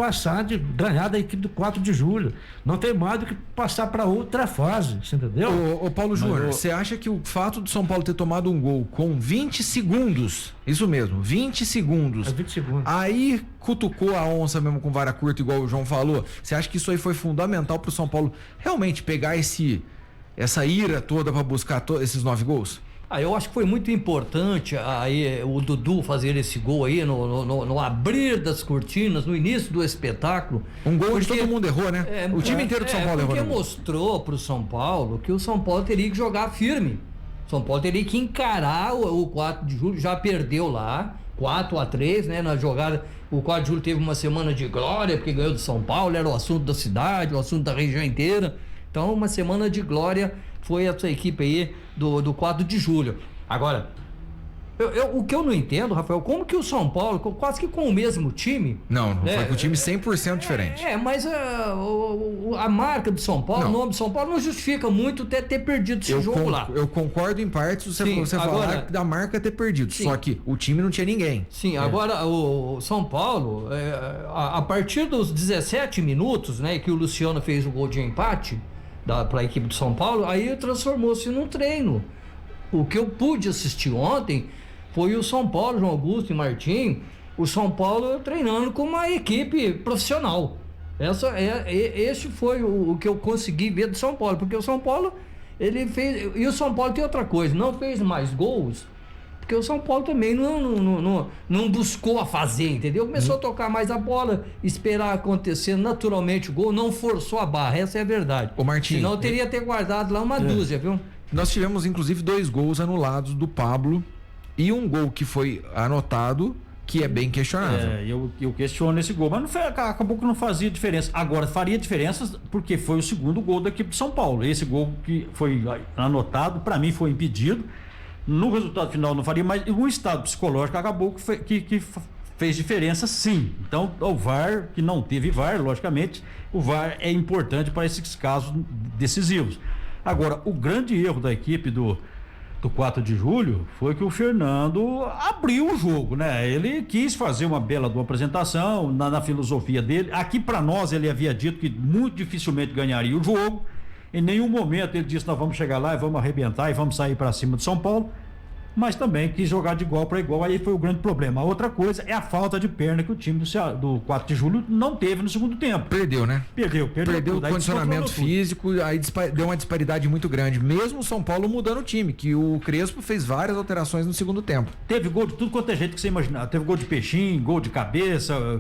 ganhar da equipe do 4 de julho. Não fez mais do que passar para outra fase, você entendeu? Ô Paulo Júnior, você acha que o fato do São Paulo ter tomado um gol com 20 segundos, isso mesmo, 20 segundos, 20 segundos. Aí cutucou a onça mesmo com vara curta, igual o João falou, você acha que isso aí foi fundamental pro São Paulo realmente pegar essa ira toda para buscar esses 9 gols? Eu acho que foi muito importante aí o Dudu fazer esse gol aí no abrir das cortinas, no início do espetáculo. Um gol onde todo mundo errou, né? O time inteiro do São Paulo errou. Porque mostrou pro São Paulo que o São Paulo teria que jogar firme. O São Paulo teria que encarar o 4 de julho, já perdeu lá, 4-3, né? Na jogada, o 4 de julho teve uma semana de glória, porque ganhou do São Paulo, era o assunto da cidade, o assunto da região inteira. Então, uma semana de glória foi essa equipe aí do 4 de julho. Agora, o que eu não entendo, Rafael, como que o São Paulo, quase que com o mesmo time... Não foi com o time 100% diferente. Mas a marca do São Paulo, o nome do São Paulo não justifica muito ter perdido esse jogo lá. Eu concordo em partes você falar da marca ter perdido, só que o time não tinha ninguém. Sim, agora o São Paulo, a partir dos 17 minutos, né, que o Luciano fez o gol de empate para a equipe do São Paulo, aí transformou-se num treino. O que eu pude assistir ontem foi o São Paulo, João Augusto e Martim, o São Paulo treinando com uma equipe profissional. Esse foi o que eu consegui ver do São Paulo, porque o São Paulo, ele fez... E o São Paulo tem outra coisa, não fez mais gols, porque o São Paulo também não buscou a fazer, entendeu? Começou a tocar mais a bola, esperar acontecer naturalmente o gol, não forçou a barra, essa é a verdade. Ô Martim, senão eu teria ter guardado lá uma dúzia, viu? Nós tivemos inclusive 2 gols anulados do Pablo e um gol que foi anotado que é bem questionável. Eu questiono esse gol, mas acabou que não fazia diferença. Agora faria diferença porque foi o segundo gol da equipe de São Paulo. Esse gol que foi anotado, para mim foi impedido. No resultado final não faria, mas o estado psicológico acabou que fez diferença, sim. Então o VAR, que não teve VAR, logicamente, o VAR é importante para esses casos decisivos. Agora, o grande erro da equipe do 4 de julho foi que o Fernando abriu o jogo, né? Ele quis fazer uma bela apresentação na filosofia dele. Aqui para nós ele havia dito que muito dificilmente ganharia o jogo. Em nenhum momento ele disse nós vamos chegar lá e vamos arrebentar e vamos sair para cima do São Paulo. Mas também quis jogar de igual para igual, aí foi o grande problema. A outra coisa é a falta de perna que o time do 4 de julho não teve no segundo tempo. Perdeu, né? Perdeu o condicionamento físico, aí deu uma disparidade muito grande. Mesmo o São Paulo mudando o time, que o Crespo fez várias alterações no segundo tempo. Teve gol de tudo quanto é jeito que você imaginar. Teve gol de peixinho, gol de cabeça,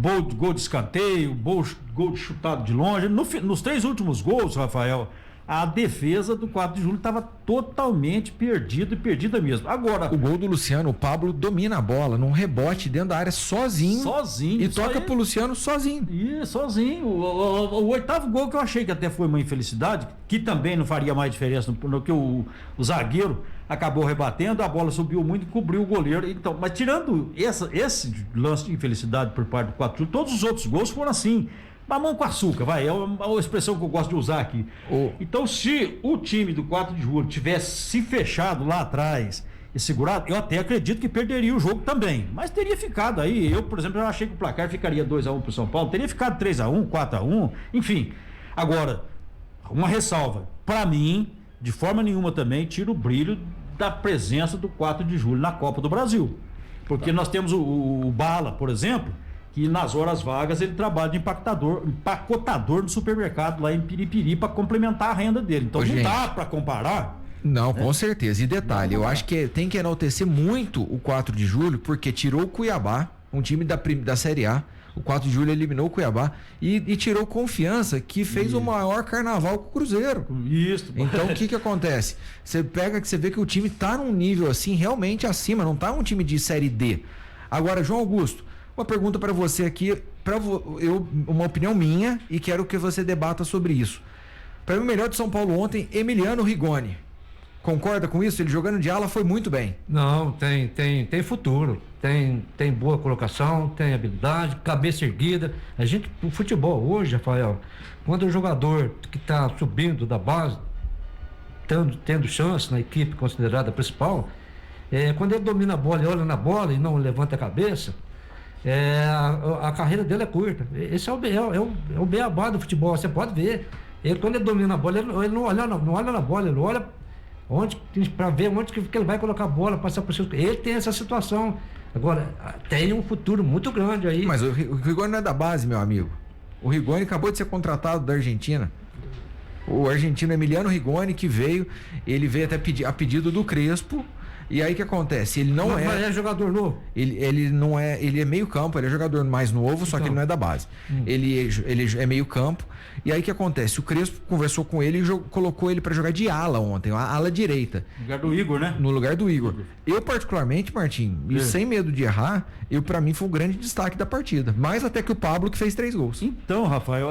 gol de escanteio, gol de chutado de longe. Nos 3 últimos gols, Rafael, a defesa do 4 de julho estava totalmente perdida mesmo. Agora, o gol do Luciano, o Pablo domina a bola num rebote dentro da área sozinho e toca pro Luciano sozinho. Sozinho. O 8º gol que eu achei que até foi uma infelicidade, que também não faria mais diferença no que o zagueiro acabou rebatendo, a bola subiu muito e cobriu o goleiro. Então, mas tirando esse lance de infelicidade por parte do 4 de julho, todos os outros gols foram assim. Mamão com açúcar, é uma expressão que eu gosto de usar aqui. Então, se o time do 4 de julho tivesse se fechado lá atrás segurado, eu até acredito que perderia o jogo também. Mas teria ficado aí. Eu, por exemplo, eu achei que o placar ficaria 2-1 pro São Paulo. Teria ficado 3-1, 4-1, enfim. Agora, uma ressalva. Para mim, de forma nenhuma também, tira o brilho da presença do 4 de julho na Copa do Brasil. Porque nós temos o Bala, por exemplo, que nas horas vagas ele trabalha de empacotador no supermercado lá em Piripiri para complementar a renda dele. Então não dá para comparar. Não, com certeza. E detalhe, eu acho que tem que enaltecer muito o 4 de julho, porque tirou o Cuiabá, um time da Série A. O 4 de julho eliminou o Cuiabá e tirou Confiança, que fez o maior carnaval com o Cruzeiro. Isso. Então o que acontece? Você vê que o time tá num nível assim realmente acima, não tá um time de Série D. Agora, João Augusto, uma pergunta para você aqui, uma opinião minha, e quero que você debata sobre isso. Para mim, o melhor de São Paulo ontem, Emiliano Rigoni. Concorda com isso? Ele jogando de ala foi muito bem. Não, tem futuro, tem boa colocação, tem habilidade, cabeça erguida. O futebol hoje, Rafael, quando o jogador que está subindo da base, tendo chance na equipe considerada principal, quando ele domina a bola e olha na bola e não levanta a cabeça, a carreira dele é curta. Esse é o beabá do futebol, você pode ver. Quando ele domina a bola, ele não olha na bola, ele olha para ver onde que ele vai colocar a bola, passar por cima. Ele tem essa situação. Agora, tem um futuro muito grande aí. Mas o Rigoni não é da base, meu amigo. O Rigoni acabou de ser contratado da Argentina. O argentino Emiliano Rigoni, que ele veio até a pedido do Crespo. E aí o que acontece? Ele não Mas é jogador novo? Ele não é. Ele é meio campo, ele é jogador mais novo, só que ele não é da base. Ele é meio campo. E aí o que acontece? O Crespo conversou com ele e colocou ele para jogar de ala ontem, a ala direita. No lugar do Igor, né? No lugar do Igor. Eu, particularmente, Martim, e sem medo de errar, para mim foi o grande destaque da partida. Mais até que o Pablo, que fez 3 gols. Então, Rafael,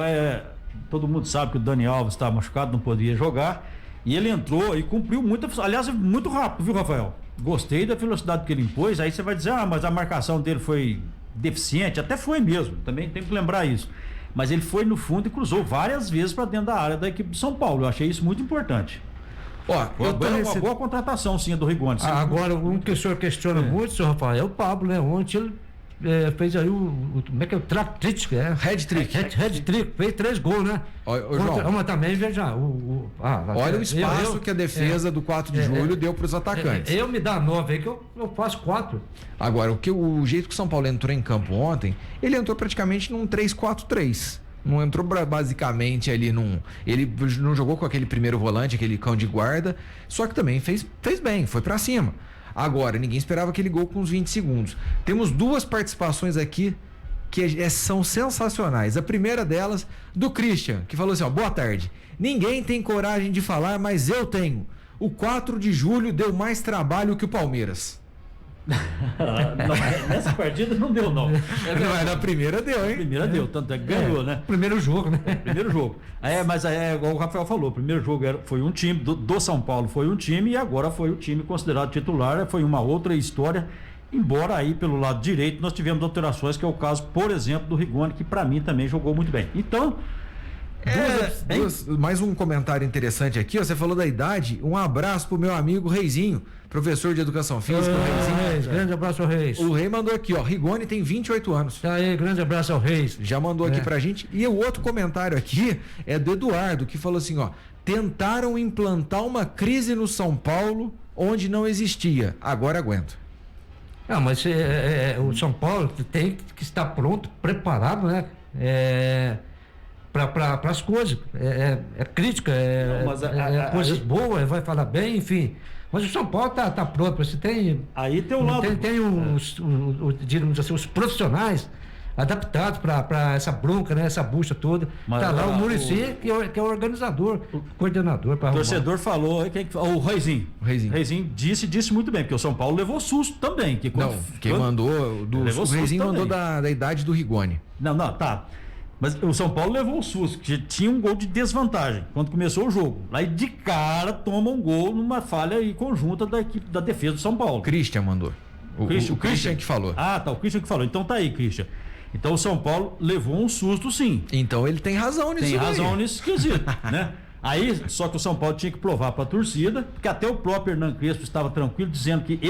todo mundo sabe que o Dani Alves estava machucado, não podia jogar. E ele entrou e cumpriu aliás, muito rápido, viu, Rafael? Gostei da velocidade que ele impôs. Aí você vai dizer, mas a marcação dele foi deficiente. Até foi mesmo, também tem que lembrar isso. Mas ele foi no fundo e cruzou várias vezes para dentro da área da equipe de São Paulo. Eu achei isso muito importante. Uma boa contratação, sim, do Rigoni. Agora, um que o senhor questiona muito, senhor Rafael, é o Pablo, né? Ontem ele fez aí como é que é o trick, Head-trick, fez 3 gols, né? João, mas também veja olha o espaço que a defesa do 4 de julho deu para os atacantes. Eu me dá 9 aí que eu faço 4. Agora, o jeito que o São Paulo entrou em campo ontem, ele entrou praticamente num 3-4-3. Não entrou basicamente ali ele não jogou com aquele primeiro volante, aquele cão de guarda, só que também fez bem, foi para cima. Agora, ninguém esperava aquele gol com uns 20 segundos. Temos 2 participações aqui que são sensacionais. A primeira delas, do Christian, que falou assim, boa tarde. Ninguém tem coragem de falar, mas eu tenho. O 4 de julho deu mais trabalho que o Palmeiras. Nessa partida não deu, não. Mas na primeira deu, hein? Primeira deu, tanto é que ganhou, né? Primeiro jogo, né? Primeiro jogo. Mas igual o Rafael falou, o primeiro jogo foi um time, do São Paulo foi um time, e agora foi o time considerado titular, foi uma outra história, embora aí pelo lado direito nós tivemos alterações, que é o caso, por exemplo, do Rigoni, que para mim também jogou muito bem. Então, mais um comentário interessante aqui, você falou da idade, um abraço pro meu amigo Reizinho, professor de educação física. Reis, grande abraço ao Reis. O Rei mandou aqui, Rigoni tem 28 anos. Tá aí, grande abraço ao Reis. Já mandou aqui pra gente. E o outro comentário aqui é do Eduardo, que falou assim, tentaram implantar uma crise no São Paulo onde não existia, agora aguento. Mas o São Paulo tem que estar pronto, preparado, né? Para as coisas, crítica, coisas boas, vai falar bem, enfim. Mas o São Paulo tá pronto, você tem. Aí tem um lado. Tem digamos assim, os profissionais adaptados para essa bronca, né? Essa bucha toda. Tá lá o Muricy, que é o organizador, o coordenador. O torcedor falou, o Reizinho. Reizinho disse muito bem, porque o São Paulo levou susto também. Mandou, o Reizinho mandou da idade do Rigoni. Não, tá. Mas o São Paulo levou um susto, que tinha um gol de desvantagem quando começou o jogo. Aí de cara toma um gol numa falha conjunta da equipe da defesa do São Paulo. Christian mandou. O Christian que falou. O Christian que falou. Então tá aí, Christian. Então o São Paulo levou um susto, sim. Então ele tem razão nisso. Tem razão nesse quesito, né? Aí, só que o São Paulo tinha que provar para a torcida, porque até o próprio Hernan Crespo estava tranquilo, dizendo que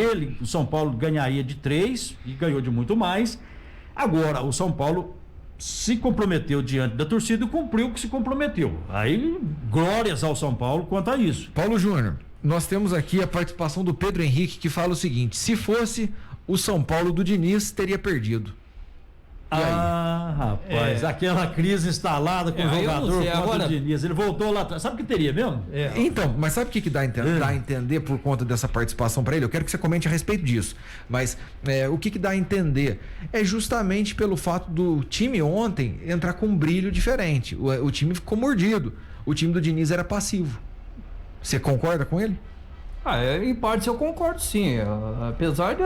o São Paulo ganharia de 3 e ganhou de muito mais. Agora, o São Paulo se comprometeu diante da torcida e cumpriu o que se comprometeu. Aí, glórias ao São Paulo quanto a isso. Paulo Júnior, nós temos aqui a participação do Pedro Henrique, que fala o seguinte: se fosse o São Paulo do Diniz, teria perdido. Rapaz, aquela crise instalada com o jogador contra agora... o Diniz, ele voltou lá atrás. Sabe o que teria mesmo? Então, mas sabe o que dá a entender por conta dessa participação para ele? Eu quero que você comente a respeito disso. Mas o que dá a entender é justamente pelo fato do time ontem entrar com um brilho diferente. O time ficou mordido. O time do Diniz era passivo. Você concorda com ele? Em parte eu concordo, sim. Apesar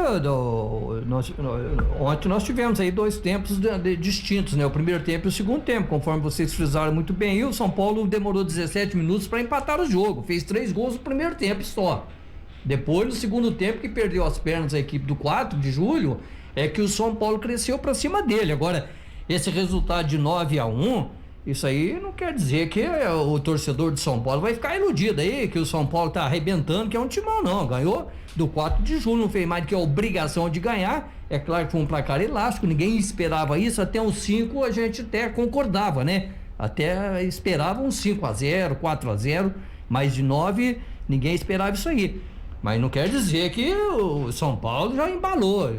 ontem nós tivemos aí 2 tempos distintos, né? O primeiro tempo e o segundo tempo, conforme vocês frisaram muito bem. E o São Paulo demorou 17 minutos para empatar o jogo. Fez 3 gols no primeiro tempo só. Depois, no segundo tempo, que perdeu as pernas a equipe do 4 de julho, é que o São Paulo cresceu para cima dele. Agora, esse resultado de 9-1... isso aí não quer dizer que o torcedor de São Paulo vai ficar iludido aí, que o São Paulo tá arrebentando, que é um timão, não. Ganhou do 4 de julho, não fez mais do que a obrigação de ganhar. É claro que foi um placar elástico, ninguém esperava isso. Até uns 5 a gente até concordava, né? Até esperava uns 5-0, 4-0, mas de 9 ninguém esperava isso aí. Mas não quer dizer que o São Paulo já embalou.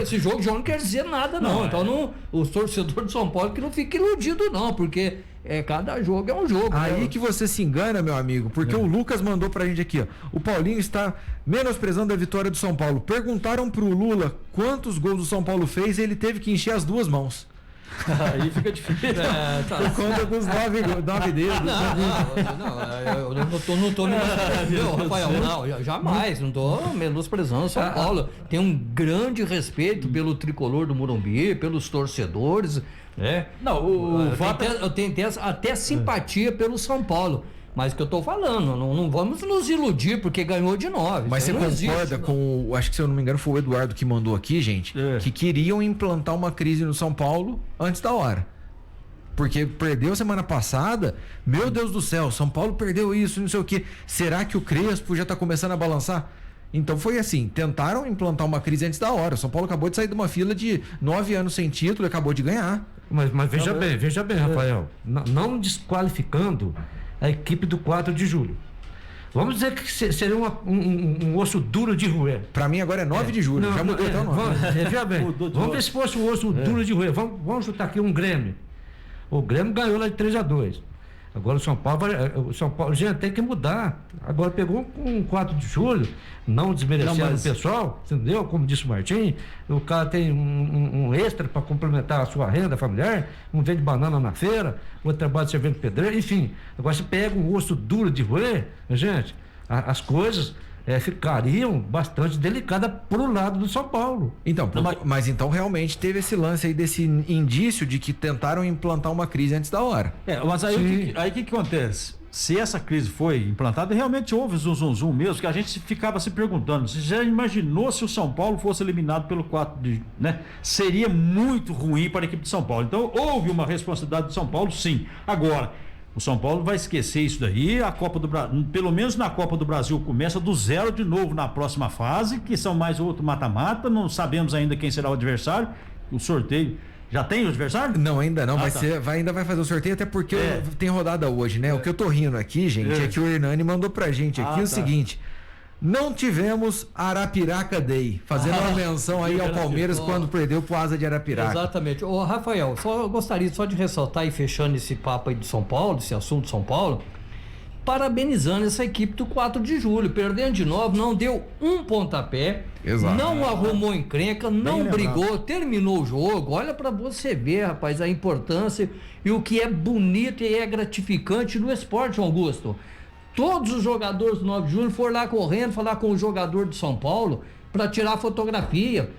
Esse jogo já não quer dizer nada, não. Então, os torcedores do São Paulo que não fiquem iludidos, não, porque cada jogo é um jogo. Aí né? que você se engana, meu amigo, porque o Lucas mandou pra gente aqui, ó. O Paulinho está menosprezando a vitória do São Paulo. Perguntaram pro Lula quantos gols o São Paulo fez e ele teve que encher as 2 mãos. Aí fica difícil. Por conta dos 9 dedos. Eu não tô menosprezando, Rafael, não, jamais, não tô menosprezando o São Paulo. Tem um grande respeito pelo tricolor do Morumbi, pelos torcedores, né? Eu tenho até simpatia pelo São Paulo. Mas o que eu tô falando, não vamos nos iludir porque ganhou de 9. Mas você concorda com, acho que se eu não me engano foi o Eduardo que mandou aqui, gente, que queriam implantar uma crise no São Paulo antes da hora. Porque perdeu semana passada, meu Deus do céu, São Paulo perdeu isso, não sei o quê. Será que o Crespo já tá começando a balançar? Então foi assim, tentaram implantar uma crise antes da hora. O São Paulo acabou de sair de uma fila de 9 anos sem título e acabou de ganhar. Mas veja bem, Rafael, não desqualificando a equipe do 4 de julho. Vamos dizer que seria um osso duro de roer. Pra mim agora é 9 de julho, já mudou até o nome. Veja bem, vamos ver se fosse um osso duro de roer. Vamos chutar aqui um Grêmio. O Grêmio ganhou lá de 3-2. Agora o São Paulo, gente, tem que mudar. Agora pegou com 4 de julho, não desmerecendo o pessoal, entendeu? Como disse o Martim, o cara tem um extra para complementar a sua renda familiar, um vende banana na feira, outro trabalha servendo pedreiro, enfim. Agora você pega um osso duro de roer, gente, as coisas ficariam bastante delicadas pro lado do São Paulo. Então, mas então realmente teve esse lance aí, desse indício de que tentaram implantar uma crise antes da hora. Mas aí o que acontece? Se essa crise foi implantada, realmente houve zum mesmo, que a gente ficava se perguntando, você já imaginou se o São Paulo fosse eliminado pelo 4 de, né? Seria muito ruim para a equipe de São Paulo. Então houve uma responsabilidade do São Paulo, sim. Agora, o São Paulo vai esquecer isso daí, a Copa do Brasil, pelo menos na Copa do Brasil, começa do 0 de novo na próxima fase, que são mais outro mata-mata, não sabemos ainda quem será o adversário, o sorteio. Já tem o adversário? Não, ainda não, ainda vai fazer o sorteio, até porque tem rodada hoje, né? O que eu tô rindo aqui, gente, é que o Hernani mandou pra gente aqui o seguinte: não tivemos Arapiraca Day, fazendo uma menção aí ao Palmeiras quando perdeu pro Asa de Arapiraca. Exatamente. Ô, Rafael, eu gostaria só de ressaltar e fechando esse papo aí de São Paulo, esse assunto de São Paulo, parabenizando essa equipe do 4 de julho, perdendo de novo, não deu um pontapé, não arrumou encrenca, não brigou, terminou o jogo. Olha pra você ver, rapaz, a importância e o que é bonito e é gratificante no esporte, Augusto. Todos os jogadores do 9 de julho foram lá correndo, falar com o jogador de São Paulo para tirar fotografia.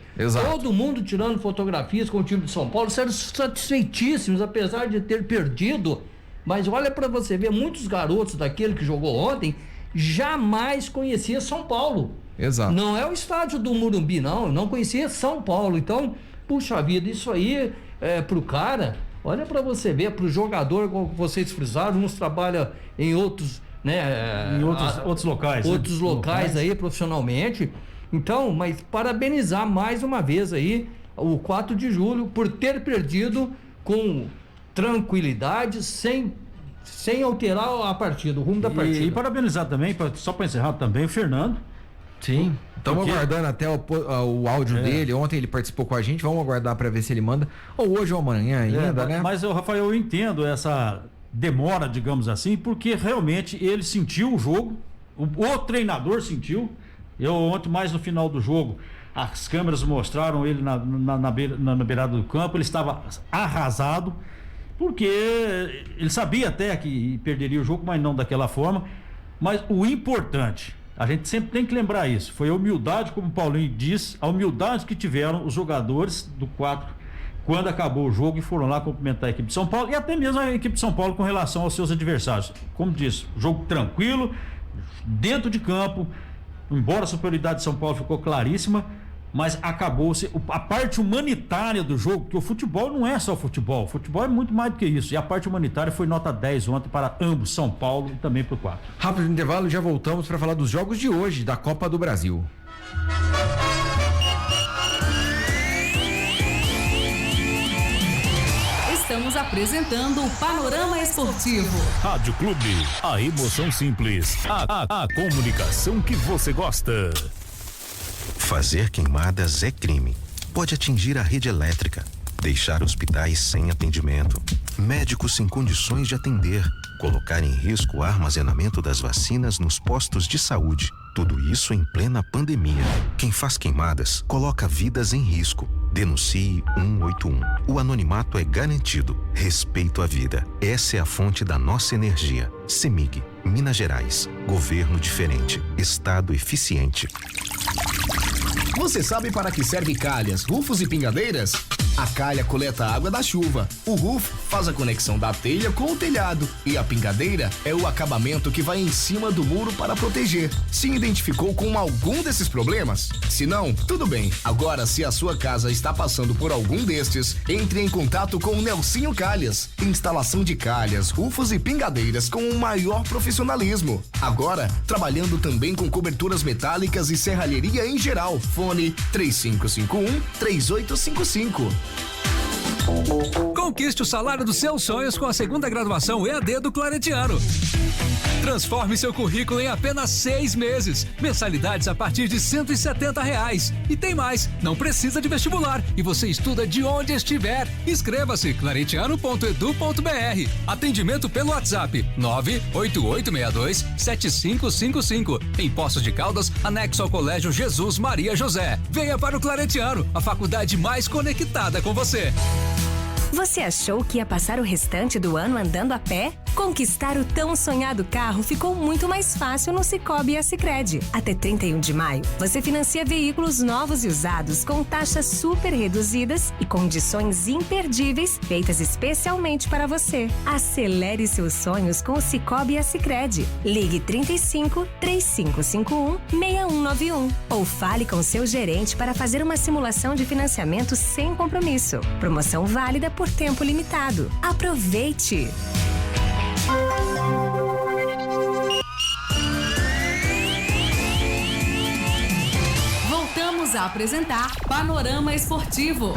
Todo mundo tirando fotografias com o time de São Paulo, sendo satisfeitíssimos, apesar de ter perdido. Mas olha para você ver, muitos garotos daquele que jogou ontem jamais conhecia São Paulo. Não é o estádio do Morumbi, não conhecia São Paulo. Então, puxa vida, isso aí pro cara Olha para você ver, para o jogador, como vocês frisaram, uns trabalham em outros, né? Em outros locais. Outros locais aí, profissionalmente. Então, mas parabenizar mais uma vez aí o 4 de julho por ter perdido com tranquilidade, sem alterar a partida, o rumo da partida. E parabenizar também, só para encerrar também, o Fernando. Sim, estamos aguardando até o áudio dele. Ontem ele participou com a gente, vamos aguardar para ver se ele manda, ou hoje ou amanhã ainda, né? Mas, Rafael, eu entendo essa demora, digamos assim, porque realmente ele sentiu o jogo, o treinador sentiu. Eu ontem, mais no final do jogo, as câmeras mostraram ele na beirada do campo, ele estava arrasado, porque ele sabia até que perderia o jogo, mas não daquela forma. Mas o importante, a gente sempre tem que lembrar isso, foi a humildade, como o Paulinho diz, a humildade que tiveram os jogadores do 4 quando acabou o jogo e foram lá cumprimentar a equipe de São Paulo e até mesmo a equipe de São Paulo com relação aos seus adversários. Como disse, jogo tranquilo, dentro de campo, embora a superioridade de São Paulo ficou claríssima, mas acabou-se a parte humanitária do jogo, porque o futebol não é só futebol é muito mais do que isso, e a parte humanitária foi nota 10 ontem para ambos, São Paulo e também para o 4. Rápido intervalo, já voltamos para falar dos jogos de hoje da Copa do Brasil. Estamos apresentando o Panorama Esportivo. Rádio Clube, a emoção simples, a comunicação que você gosta. Fazer queimadas é crime. Pode atingir a rede elétrica, deixar hospitais sem atendimento, médicos sem condições de atender, colocar em risco o armazenamento das vacinas nos postos de saúde. Tudo isso em plena pandemia. Quem faz queimadas coloca vidas em risco. Denuncie 181. O anonimato é garantido. Respeito à vida. Essa é a fonte da nossa energia. CEMIG, Minas Gerais. Governo diferente. Estado eficiente. Você sabe para que serve calhas, rufos e pingadeiras? A calha coleta a água da chuva, o roof faz a conexão da telha com o telhado e a pingadeira é o acabamento que vai em cima do muro para proteger. Se identificou com algum desses problemas? Se não, tudo bem. Agora, se a sua casa está passando por algum destes, entre em contato com o Nelsinho Calhas. Instalação de calhas, rufos e pingadeiras com o maior profissionalismo. Agora, trabalhando também com coberturas metálicas e serralheria em geral. Fone 3551-3855. Conquiste o salário dos seus sonhos com a segunda graduação EAD do Claretiano. Transforme seu currículo em apenas 6 meses. Mensalidades a partir de R$170. E tem mais, não precisa de vestibular e você estuda de onde estiver. Inscreva-se, claretiano.edu.br. Atendimento pelo WhatsApp 98862-7555. Em Poços de Caldas, anexo ao Colégio Jesus Maria José. Venha para o Claretiano, a faculdade mais conectada com você. Você achou que ia passar o restante do ano andando a pé? Conquistar o tão sonhado carro ficou muito mais fácil no Cicobi e Sicredi. Até 31 de maio, você financia veículos novos e usados com taxas super reduzidas e condições imperdíveis feitas especialmente para você. Acelere seus sonhos com o Cicobi e Sicredi. Ligue 35-3551-6191 ou fale com seu gerente para fazer uma simulação de financiamento sem compromisso. Promoção válida por tempo limitado. Aproveite! Voltamos a apresentar Panorama Esportivo.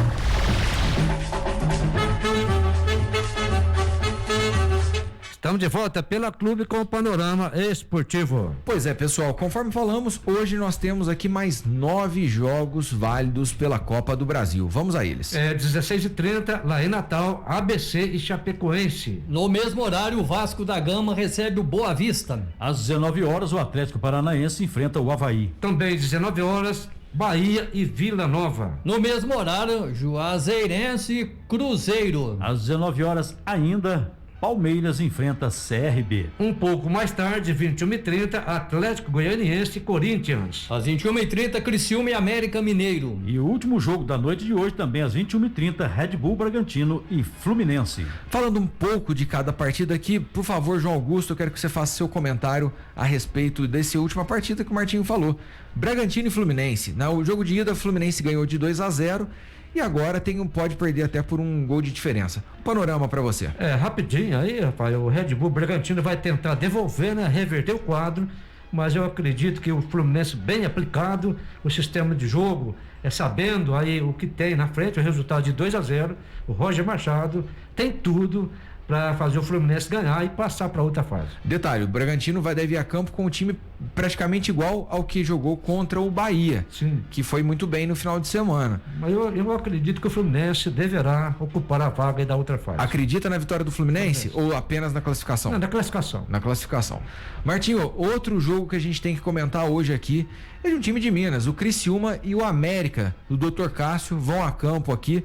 Estamos de volta pela Clube com o Panorama Esportivo. Pois é, pessoal, conforme falamos, hoje nós temos aqui mais 9 jogos válidos pela Copa do Brasil. Vamos a eles. 16h30, lá em Natal, ABC e Chapecoense. No mesmo horário, o Vasco da Gama recebe o Boa Vista. Às 19 horas, o Atlético Paranaense enfrenta o Avaí. Também 19 horas, Bahia e Vila Nova. No mesmo horário, Juazeirense e Cruzeiro. Às 19 horas ainda, Palmeiras enfrenta CRB. Um pouco mais tarde, 21h30, Atlético Goianiense e Corinthians. Às 21h30, Criciúma e América Mineiro. E o último jogo da noite de hoje, também às 21h30, Red Bull Bragantino e Fluminense. Falando um pouco de cada partida aqui, por favor, João Augusto, eu quero que você faça seu comentário a respeito dessa última partida que o Martinho falou. Bragantino e Fluminense. No jogo de ida, o Fluminense ganhou de 2-0. e agora pode perder até por um gol de diferença. Panorama para você. Rapidinho aí, rapaz, o Red Bull Bragantino vai tentar devolver, né, reverter o quadro, mas eu acredito que o Fluminense bem aplicado, o sistema de jogo, sabendo aí o que tem na frente, o resultado de 2-0, o Roger Machado tem tudo para fazer o Fluminense ganhar e passar para outra fase. Detalhe, o Bragantino deve ir a campo com um time praticamente igual ao que jogou contra o Bahia, que foi muito bem no final de semana. Mas eu acredito que o Fluminense deverá ocupar a vaga da outra fase. Acredita na vitória do Fluminense ou apenas na classificação? Não, na classificação. Na classificação. Martinho, outro jogo que a gente tem que comentar hoje aqui é de um time de Minas, o Criciúma e o América, do Dr. Cássio, vão a campo aqui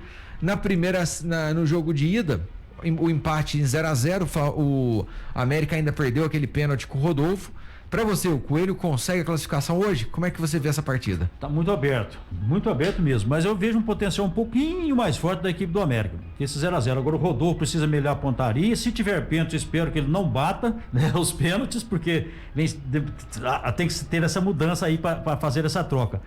no jogo de ida. O empate em 0-0, o América ainda perdeu aquele pênalti com o Rodolfo. Para você, o Coelho consegue a classificação hoje? Como é que você vê essa partida? Tá muito aberto mesmo, mas eu vejo um potencial um pouquinho mais forte da equipe do América, esse 0-0. Agora o Rodolfo precisa melhorar a pontaria, se tiver pênalti, espero que ele não bata, né, os pênaltis, porque tem que ter essa mudança aí para fazer essa troca.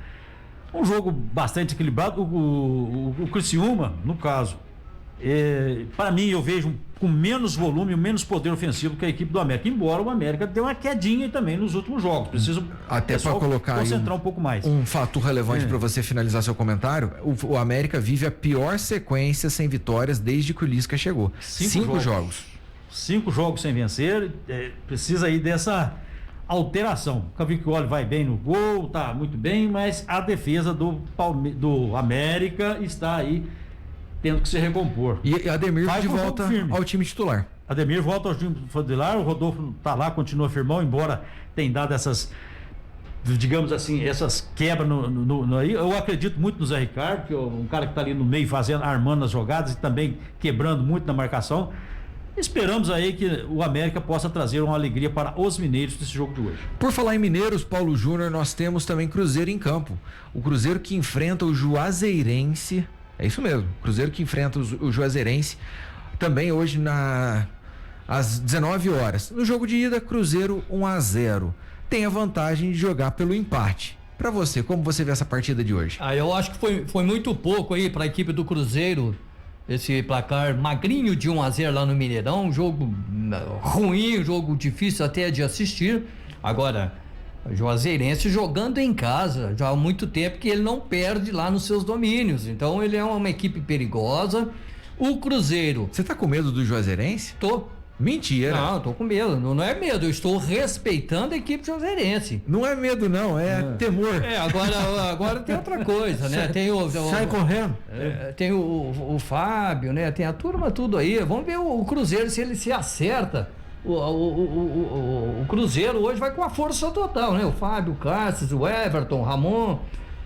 Um jogo bastante equilibrado, o Criciúma, no caso, para mim eu vejo com menos volume, menos poder ofensivo que a equipe do América, embora o América deu uma quedinha também nos últimos jogos. Preciso até para colocar concentrar um pouco mais. Um fato relevante para você finalizar seu comentário: o América vive a pior sequência sem vitórias desde que o Lisca chegou. 5 jogos. 5 jogos sem vencer. Precisa aí dessa alteração. O Cavicchioli vai bem no gol, tá muito bem, mas a defesa do América está aí tendo que se recompor. E Ademir de volta ao time titular. Ademir volta ao time titular, o Rodolfo tá lá, continua firmão, embora tenha dado essas, digamos assim, essas quebras aí. Eu acredito muito no Zé Ricardo, que é um cara que tá ali no meio armando as jogadas e também quebrando muito na marcação. Esperamos aí que o América possa trazer uma alegria para os mineiros desse jogo de hoje. Por falar em mineiros, Paulo Júnior, nós temos também Cruzeiro em campo. O Cruzeiro que enfrenta o Juazeirense. É isso mesmo, Cruzeiro que enfrenta o Juazeirense também hoje às 19 horas. No jogo de ida, Cruzeiro 1-0. Tem a vantagem de jogar pelo empate. Para você, como você vê essa partida de hoje? Eu acho que foi muito pouco aí para a equipe do Cruzeiro, esse placar magrinho de 1-0 lá no Mineirão, um jogo ruim, um jogo difícil até de assistir. Agora, o Juazeirense jogando em casa já há muito tempo que ele não perde lá nos seus domínios, então ele é uma equipe perigosa. O Cruzeiro... Você tá com medo do Juazeirense? Tô. Mentira. Não, tô com medo, não é medo, eu estou respeitando a equipe juazeirense. Não é medo não, é temor. Agora tem outra coisa, né? Tem sai correndo. Tem o Fábio, né? Tem a turma tudo aí, vamos ver o Cruzeiro se ele se acerta. O Cruzeiro hoje vai com a força total, né? O Fábio, o Cássio, o Everton, o Ramon,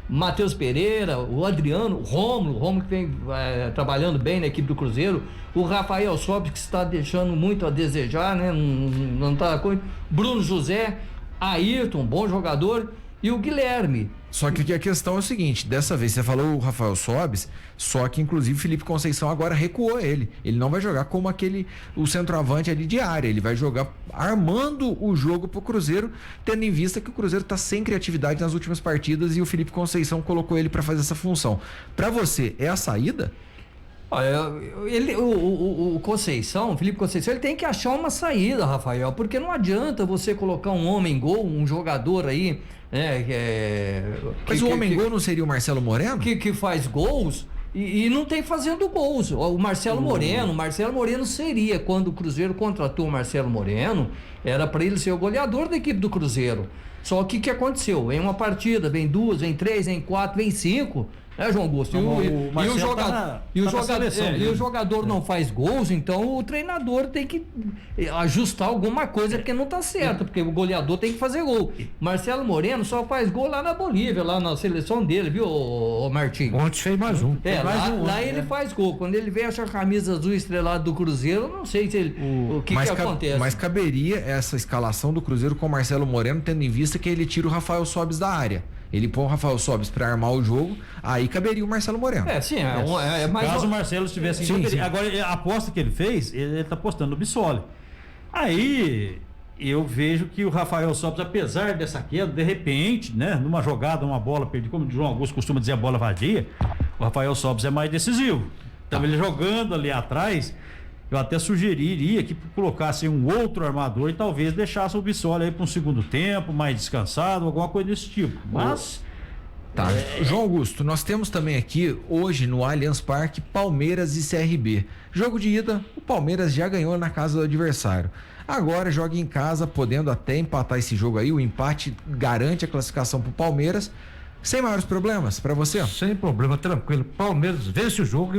Matheus Pereira, o Adriano, o Rômulo que vem trabalhando bem na equipe do Cruzeiro, o Rafael Sobis, que está deixando muito a desejar, né? Não tá com... Bruno José, Ayrton, bom jogador, e o Guilherme. Só que a questão é o seguinte, dessa vez você falou o Rafael Sobis, só que inclusive o Felipe Conceição agora recuou ele não vai jogar como o centroavante ali de área, ele vai jogar armando o jogo pro Cruzeiro, tendo em vista que o Cruzeiro tá sem criatividade nas últimas partidas e o Felipe Conceição colocou ele para fazer essa função. Para você, é a saída? O Felipe Conceição, ele tem que achar uma saída, Rafael, porque não adianta você colocar um homem-gol, um jogador aí, mas o homem-gol não seria o Marcelo Moreno? Que faz gols e não tem fazendo gols. O Marcelo Moreno seria, quando o Cruzeiro contratou o Marcelo Moreno, era para ele ser o goleador da equipe do Cruzeiro. Só que o que aconteceu? Em uma partida, vem 2, vem 3, vem 4, vem 5... João Augusto? E o jogador não faz gols, então o treinador tem que ajustar alguma coisa porque não tá certo, porque o goleador tem que fazer gol. Marcelo Moreno só faz gol lá na Bolívia, lá na seleção dele, viu, Martinho? Ontem fez mais um. Lá ele faz gol. Quando ele veste a camisa azul estrelada do Cruzeiro, não sei se o que acontece. Mas caberia essa escalação do Cruzeiro com o Marcelo Moreno, tendo em vista que ele tira o Rafael Sobis da área. Ele põe o Rafael Sobis para armar o jogo, aí caberia o Marcelo Moreno. Caso o Marcelo estivesse em Agora, a aposta que ele fez, ele tá apostando no Bissoli. Aí eu vejo que o Rafael Sobis, apesar dessa queda, de repente, né, numa jogada, uma bola perdida, como o João Augusto costuma dizer, a bola vadia, o Rafael Sobis é mais decisivo. Então ele jogando ali atrás, eu até sugeriria que colocasse um outro armador e talvez deixasse o Bissoli aí para um segundo tempo, mais descansado, alguma coisa desse tipo. Mas... Tá. João Augusto, nós temos também aqui, hoje no Allianz Parque, Palmeiras e CRB. Jogo de ida, o Palmeiras já ganhou na casa do adversário. Agora joga em casa, podendo até empatar esse jogo aí. O empate garante a classificação pro Palmeiras. Sem maiores problemas para você? Sem problema, tranquilo. Palmeiras vence o jogo e